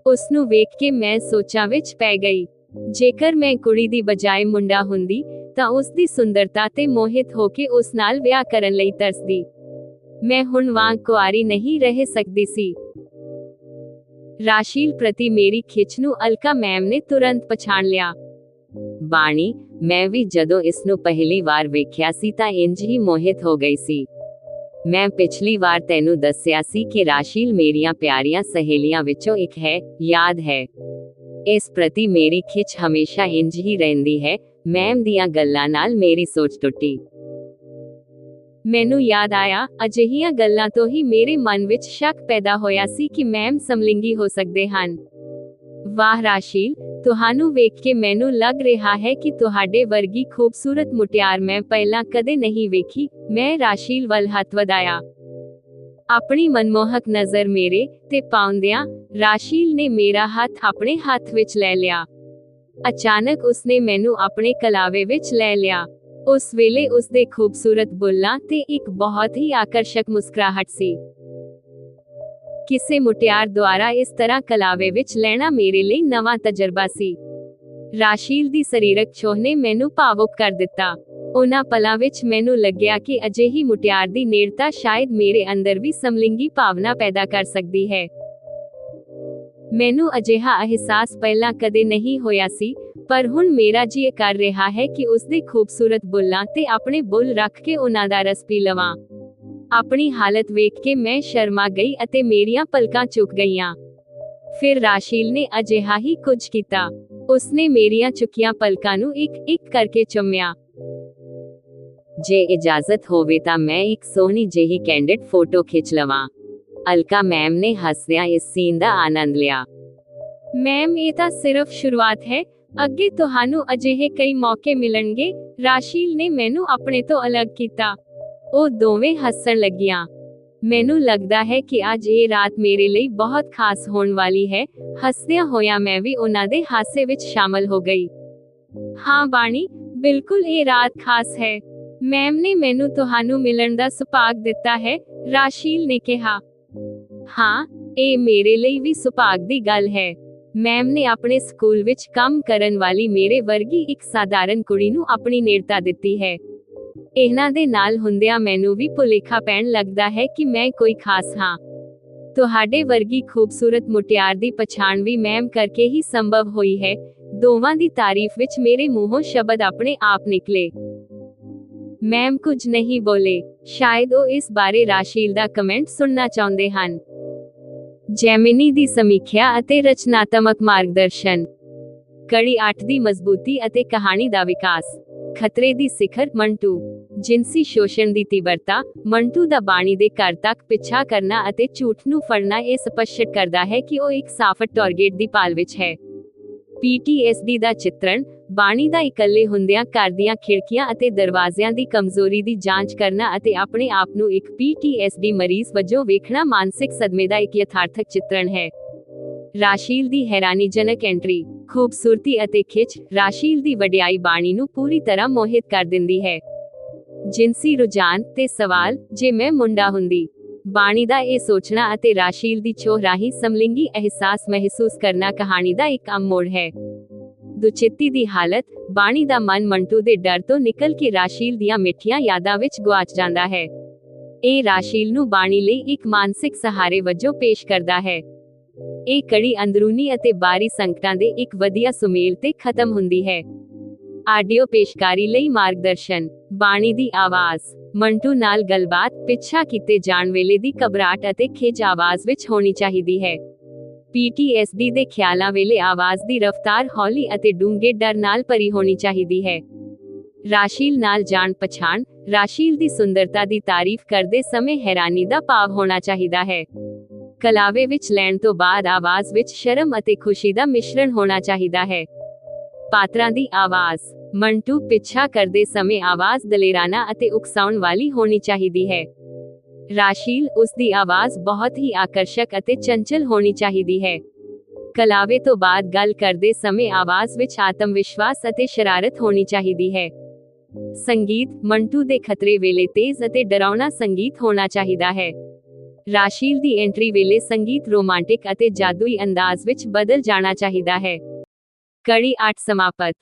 ਉਸ ਨੂੰ ਵੇਖ ਕੇ ਮੈਂ ਸੋਚਾਂ ਵਿੱਚ ਪੈ ਗਈ। ਜੇਕਰ ਮੈਂ ਕੁੜੀ ਦੀ ਬਜਾਏ ਮੁੰਡਾ ਹੁੰਦੀ ਤਾਂ ਉਸ ਦੀ ਸੁੰਦਰਤਾ ਤੇ ਮੋਹਿਤ ਹੋ ਕੇ ਉਸ ਨਾਲ ਵਿਆਹ ਕਰਨ ਲਈ ਤਰਸਦੀ। ਮੈਂ ਹੁਣ ਵਾਂਗ ਕੁਆਰੀ ਨਹੀਂ ਰਹਿ ਸਕਦੀ ਸੀ। ਰਾਸ਼ੀਲ ਪ੍ਰਤੀ ਮੇਰੀ ਖਿੱਚ ਨੂੰ ਅਲਕਾ ਮੈਮ ਨੇ ਤੁਰੰਤ ਪਛਾਣ ਲਿਆ। ਬਾਣੀ, ਮੈਂ ਵੀ ਜਦੋਂ ਇਸ ਨੂੰ ਪਹਿਲੀ ਵਾਰ ਵੇਖਿਆ ਸੀ ਤਾਂ ਇੰਜ ਹੀ ਮੋਹਿਤ ਹੋ ਗਈ ਸੀ। ਮੈਂ ਪਿਛਲੀ ਵਾਰ ਤੈਨੂੰ ਦੱਸਿਆ ਸੀ ਕਿ ਰਾਸ਼ੀਲ ਮੇਰੀਆਂ ਪਿਆਰੀਆਂ ਸਹੇਲੀਆਂ ਵਿੱਚੋਂ ਇੱਕ ਹੈ, ਯਾਦ ਹੈ? ਇਸ ਪ੍ਰਤੀ ਮੇਰੀ ਖਿੱਚ ਹਮੇਸ਼ਾ ਇੰਜ ਹੀ ਰਹਿੰਦੀ ਹੈ। ਮੈਮ ਦੀਆਂ ਗੱਲਾਂ ਨਾਲ ਮੇਰੀ ਸੋਚ ਟੁੱਟੀ। ਮੈਨੂੰ ਯਾਦ ਆਇਆ, ਅਜਿਹੀਆਂ ਗੱਲਾਂ ਤੋਂ ਹੀ ਮੇਰੇ ਮਨ ਵਿੱਚ ਸ਼ੱਕ ਪੈਦਾ ਹੋਇਆ ਸੀ ਕਿ ਮੈਮ ਸਮਲਿੰਗੀ ਹੋ ਸਕਦੇ ਹਨ। ਵਾਹ ਰਾਸ਼ੀਲ, ਤੁਹਾਨੂੰ ਵੇਖ ਕੇ ਮੈਨੂੰ ਲੱਗ ਰਿਹਾ ਹੈ ਕਿ ਤੁਹਾਡੇ ਵਰਗੀ ਖੂਬਸੂਰਤ ਮੁਟਿਆਰ ਮੈਂ ਪਹਿਲਾਂ ਕਦੇ ਨਹੀਂ ਵੇਖੀ। ਮੈਂ ਰਾਸ਼ੀਲ ਵੱਲ ਹੱਥ ਵਧਾਇਆ। ਆਪਣੀ ਮਨਮੋਹਕ ਨਜ਼ਰ ਮੇਰੇ ਤੇ ਪਾਉਂਦਿਆਂ ਰਾਸ਼ੀਲ ਨੇ ਮੇਰਾ ਹੱਥ ਆਪਣੇ ਹੱਥ ਵਿੱਚ ਲੈ ਲਿਆ। ਅਚਾਨਕ ਉਸਨੇ ਮੈਨੂੰ ਆਪਣੇ ਕਲਾਵੇ ਵਿੱਚ ਲੈ ਲਿਆ। ਉਸ ਵੇਲੇ ਉਸਦੇ ਖੂਬਸੂਰਤ ਬੁੱਲ੍ਹਾਂ ਤੇ ਇੱਕ ਬਹੁਤ ਹੀ ਆਕਰਸ਼ਕ ਮੁਸਕਰਾਹਟ ਸੀ। ਕਿਸੇ ਮੁਟਿਆਰ ਦੁਆਰਾ ਇਸ ਤਰ੍ਹਾਂ ਕਲਾਵੇ ਵਿੱਚ ਲੈਣਾ ਮੇਰੇ ਲਈ ਨਵਾਂ ਤਜਰਬਾ ਸੀ। ਰਾਸ਼ੀਲ ਦੀ ਸਰੀਰਕ ਛੋਹ ਨੇ ਮੈਨੂੰ ਭਾਵੁਕ ਕਰ ਦਿੱਤਾ। ਉਹਨਾਂ ਪਲਾਂ ਵਿੱਚ ਮੈਨੂੰ ਲੱਗਿਆ ਕਿ ਅਜਿਹੀ ਮੁਟਿਆਰ ਦੀ ਨੇੜਤਾ ਸ਼ਾਇਦ ਮੇਰੇ ਅੰਦਰ ਵੀ ਸਮਲਿੰਗੀ ਭਾਵਨਾ ਪੈਦਾ ਕਰ ਸਕਦੀ ਹੈ। ਮੈਨੂੰ ਅਜਿਹਾ ਅਹਿਸਾਸ ਪਹਿਲਾਂ ਕਦੇ ਨਹੀਂ ਹੋਇਆ ਸੀ, ਪਰ ਹੁਣ ਮੇਰਾ ਜੀ ਕਰ ਰਿਹਾ ਹੈ ਕਿ ਉਸਦੇ ਖੂਬਸੂਰਤ ਬੁੱਲ੍ਹਾਂ ਤੇ ਆਪਣੇ ਬੁੱਲ ਰੱਖ ਕੇ ਉਹਨਾਂ ਦਾ ਰਸ ਪੀ ਲਵਾਂ। ਆਪਣੀ ਹਾਲਤ ਵੇਖ ਕੇ ਮੈਂ ਸ਼ਰਮਾ ਗਈ ਅਤੇ ਮੇਰੀਆਂ ਪਲਕਾਂ ਝੁਕ ਗਈਆਂ। ਫਿਰ ਰਾਸ਼ੀਲ ਨੇ ਅਜਿਹਾ ਹੀ ਕੁਝ ਕੀਤਾ। ਉਸਨੇ ਮੇਰੀਆਂ ਝੁਕੀਆਂ ਪਲਕਾਂ ਨੂੰ ਇੱਕ-ਇੱਕ ਕਰਕੇ ਚੁੰਮਿਆ। ਜੇ ਇਜਾਜ਼ਤ ਹੋਵੇ ਤਾਂ ਮੈਂ ਇੱਕ ਸੋਹਣੀ ਜਿਹੀ ਕੈਂਡਿਡ ਫੋਟੋ ਖਿੱਚ ਲਵਾਂ। ਅਲਕਾ ਮੈਮ ਨੇ ਹੱਸਦਿਆਂ ਇਸ ਸੀਨ ਦਾ ਆਨੰਦ ਲਿਆ। ਮੈਮ, ਇਹ ਤਾਂ ਸਿਰਫ ਸ਼ੁਰੂਆਤ ਹੈ। ਅੱਗੇ ਤੁਹਾਨੂੰ ਅਜਿਹੇ ਕਈ ਮੌਕੇ ਮਿਲਣਗੇ। ਰਾਸ਼ੀਲ ਨੇ ਮੈਨੂੰ ਆਪਣੇ ਤੋਂ ਅਲੱਗ ਕੀਤਾ। ਉਹ ਦੋਵੇਂ ਹੱਸਣ ਲੱਗੀਆਂ। ਮੈਨੂੰ ਲੱਗਦਾ ਹੈ ਕਿ ਅੱਜ ਇਹ ਰਾਤ ਮੇਰੇ ਲਈ ਬਹੁਤ ਖਾਸ ਹੋਣ ਵਾਲੀ ਹੈ। ਹੱਸਦਿਆਂ ਹੋਇਆਂ ਮੈਂ ਵੀ ਉਹਨਾਂ ਦੇ ਹਾਸੇ ਵਿੱਚ ਸ਼ਾਮਲ ਹੋ ਗਈ। ਹਾਂ ਬਾਣੀ, ਬਿਲਕੁਲ ਇਹ ਰਾਤ ਖਾਸ ਹੈ। ਮੈਮ ਨੇ ਮੈਨੂੰ ਤੁਹਾਨੂੰ ਮਿਲਣ ਦਾ ਸੁਭਾਗ ਦਿੱਤਾ ਹੈ, ਰਾਸ਼ੀਲ ਨੇ ਕਿਹਾ। ਹਾਂ, ਇਹ ਮੇਰੇ ਲਈ ਵੀ ਸੁਭਾਗ ਦੀ ਗੱਲ ਹੈ। ਮੈਮ ਨੇ ਆਪਣੇ ਸਕੂਲ ਵਿੱਚ ਕੰਮ ਕਰਨ ਵਾਲੀ ਮੇਰੇ ਵਰਗੀ ਇੱਕ ਸਾਧਾਰਨ ਕੁੜੀ ਨੂੰ ਆਪਣੀ ਨੇੜਤਾ ਦਿੱਤੀ ਹੈ। ਇਹਨਾਂ ਦੇ ਨਾਲ ਹੁੰਦਿਆਂ ਮੈਨੂੰ ਵੀ ਭੁਲੇਖਾ ਪੈਣ ਲੱਗਦਾ ਹੈ ਕਿ ਮੈਂ ਕੋਈ ਖਾਸ ਹਾਂ। ਤੁਹਾਡੇ ਵਰਗੀ ਖੂਬਸੂਰਤ ਮੁਟਿਆਰ ਦੀ ਪਛਾਣ ਵੀ ਮੈਮ ਕਰਕੇ ਹੀ ਸੰਭਵ ਹੋਈ ਹੈ। ਦੋਵਾਂ ਦੀ ਤਾਰੀਫ ਵਿੱਚ ਮੇਰੇ ਮੂੰਹੋਂ ਸ਼ਬਦ ਆਪਣੇ ਆਪ ਨਿਕਲੇ। ਮੈਮ ਕੁਝ ਨਹੀਂ ਬੋਲੇ, ਸ਼ਾਇਦ ਉਹ ਇਸ ਬਾਰੇ ਰਾਸ਼ੀਲ ਦਾ ਕਮੈਂਟ ਸੁਣਨਾ ਚਾਹੁੰਦੇ ਹਨ। ਜੈਮਿਨੀ ਦੀ ਸਮੀਖਿਆ ਅਤੇ ਰਚਨਾਤਮਕ ਮਾਰਗਦਰਸ਼ਨ। ਕੜੀ 8 ਦੀ ਮਜ਼ਬੂਤੀ ਅਤੇ ਕਹਾਣੀ ਦਾ ਵਿਕਾਸ। ਖਤਰੇ ਦੀ ਸਿਖਰ। ਮੰਟੂ। ਜਿਨਸੀ ਸ਼ੋਸ਼ਣ ਦੀ ਤੀਬਰਤਾ। ਮੰਟੂ ਦਾ ਬਾਣੀ ਦੇ ਘਰ ਤੱਕ ਪਿੱਛਾ ਕਰਨਾ ਅਤੇ ਝੂਠ ਨੂੰ ਫੜਨਾ ਇਹ ਸਪਸ਼ਟ ਕਰਦਾ ਹੈ ਕਿ ਉਹ ਇੱਕ ਸਾਫ਼ ਟਾਰਗੇਟ ਦੀ ਭਾਲ ਵਿੱਚ ਹੈ। PTSD ਦਾ ਚਿੱਤਰਣ। ਬਾਣੀ ਦਾ ਇਕੱਲੇ ਹੁੰਦਿਆਂ ਘਰ ਦੀਆਂ ਖਿੜਕੀਆਂ ਅਤੇ ਦਰਵਾਜ਼ਿਆਂ ਦੀ ਕਮਜ਼ੋਰੀ ਦੀ ਜਾਂਚ ਕਰਨਾ ਅਤੇ ਆਪਣੇ ਆਪ ਨੂੰ ਇੱਕ PTSD ਮਰੀਜ਼ ਵਜੋਂ ਵੇਖਣਾ ਮਾਨਸਿਕ ਸਦਮੇ ਦਾ ਇੱਕ ਯਥਾਰਥਕ ਚਿੱਤਰਣ ਹੈ। ਰਾਸ਼ੀਲ ਦੀ ਹੈਰਾਨੀਜਨਕ ਐਂਟਰੀ। ਖੂਬਸੂਰਤੀ ਅਤੇ ਖਿੱਚ। ਰਾਸ਼ੀਲ ਦੀ ਵਡਿਆਈ ਬਾਣੀ ਨੂੰ ਪੂਰੀ ਤਰ੍ਹਾਂ ਮੋਹਿਤ ਕਰ ਦਿੰਦੀ ਹੈ। ਜਿਨਸੀ ਰੁਝਾਨ ਤੇ ਸਵਾਲ। ਜੇ ਮੈਂ ਮੁੰਡਾ ਹੁੰਦੀ। ਬਾਣੀ ਦਾ ਇਹ ਸੋਚਣਾ ਅਤੇ ਰਾਸ਼ੀਲ ਦੀ ਛੋਹ ਰਾਹੀਂ ਸਮਲਿੰਗੀ ਅਹਿਸਾਸ ਮਹਿਸੂਸ ਕਰਨਾ ਕਹਾਣੀ ਦਾ ਇੱਕ ਅਹਿਮ ਮੋੜ ਹੈ। ਦੁਚਿੱਤੀ ਦੀ ਹਾਲਤ। ਬਾਣੀ ਦਾ ਮਨ ਮੰਟੂ ਦੇ ਡਰ ਤੋਂ ਨਿਕਲ ਕੇ ਰਾਸ਼ੀਲ ਦੀਆਂ ਮਿੱਠੀਆਂ ਯਾਦਾਂ ਵਿੱਚ ਗੁਆਚ ਜਾਂਦਾ ਹੈ। ਇਹ ਰਾਸ਼ੀਲ ਨੂੰ ਬਾਣੀ ਲਈ ਇੱਕ ਮਾਨਸਿਕ ਸਹਾਰੇ ਵਜੋਂ ਪੇਸ਼ ਕਰਦਾ ਹੈ। ਇਹ ਕੜੀ ਅੰਦਰੂਨੀ ਅਤੇ ਬਾਹਰੀ ਸੰਕਟਾਂ ਦੇ ਇੱਕ ਵਧੀਆ ਸੁਮੇਲ ਤੇ ਖਤਮ ਹੁੰਦੀ ਹੈ। ਆਡੀਓ ਪੇਸ਼ਕਾਰੀ ਲਈ ਮਾਰਗਦਰਸ਼ਨ। ਬਾਣੀ ਦੀ ਆਵਾਜ਼। ਮੰਟੂ ਨਾਲ ਗੱਲਬਾਤ। ਪਿੱਛਾ ਕੀਤੇ ਜਾਣ ਵੇਲੇ ਦੀ ਘਬਰਾਹਟ ਅਤੇ ਖਿਝ ਆਵਾਜ਼ ਵਿੱਚ ਹੋਣੀ ਚਾਹੀਦੀ ਹੈ। PTSD ਦੇ ਖਿਆਲਾਂ ਵੇਲੇ ਆਵਾਜ਼ ਦੀ ਰਫ਼ਤਾਰ ਹੌਲੀ ਅਤੇ ਡੂੰਘੇ ਡਰ ਨਾਲ ਭਰੀ ਹੋਣੀ ਚਾਹੀਦੀ ਹੈ। ਰਾਸ਼ੀਲ ਨਾਲ ਜਾਣ ਪਛਾਣ। ਰਾਸ਼ੀਲ ਦੀ ਸੁੰਦਰਤਾ ਦੀ ਤਾਰੀਫ ਕਰਦੇ ਸਮੇਂ ਹੈਰਾਨੀ ਦਾ ਭਾਵ ਹੋਣਾ ਚਾਹੀਦਾ ਹੈ। ਕਲਾਵੇ ਵਿੱਚ ਲੈਣ ਤੋਂ ਬਾਅਦ ਆਵਾਜ਼ ਵਿੱਚ ਸ਼ਰਮ ਅਤੇ ਖੁਸ਼ੀ ਦਾ ਮਿਸ਼ਰਣ ਹੋਣਾ ਚਾਹੀਦਾ ਹੈ। ਪਾਤਰਾਂ ਦੀ ਆਵਾਜ਼। ਮੰਟੂ ਪਿੱਛਾ ਕਰਦੇ ਸਮੇਂ ਆਵਾਜ਼ ਦਲੇਰਾਨਾ ਅਤੇ ਉਕਸਾਉਣ ਵਾਲੀ ਹੋਣੀ ਚਾਹੀਦੀ ਹੈ। ਰਾਸ਼ੀਲ, ਉਸ ਦੀ ਆਵਾਜ਼ ਬਹੁਤ ਹੀ ਆਕਰਸ਼ਕ ਅਤੇ ਚੰਚਲ ਹੋਣੀ ਚਾਹੀਦੀ ਹੈ। ਕਲਾਵੇ ਤੋਂ ਬਾਅਦ ਗੱਲ ਕਰਦੇ ਸਮੇਂ ਆਵਾਜ਼ ਵਿੱਚ ਆਤਮਵਿਸ਼ਵਾਸ ਅਤੇ ਸ਼ਰਾਰਤ ਹੋਣੀ ਚਾਹੀਦੀ ਹੈ। ਸੰਗੀਤ। ਮੰਟੂ ਦੇ ਖਤਰੇ ਵੇਲੇ ਤੇਜ਼ ਅਤੇ ਡਰਾਉਣਾ ਸੰਗੀਤ ਹੋਣਾ ਚਾਹੀਦਾ ਹੈ। ਰਾਸ਼ੀਲ ਦੀ ਐਂਟਰੀ ਵੇਲੇ ਸੰਗੀਤ ਰੋਮਾਂਟਿਕ ਅਤੇ ਜਾਦੂਈ ਅੰਦਾਜ਼ ਵਿੱਚ ਬਦਲ ਜਾਣਾ ਚਾਹੀਦਾ ਹੈ। ਕੜੀ 8 ਸਮਾਪਤ।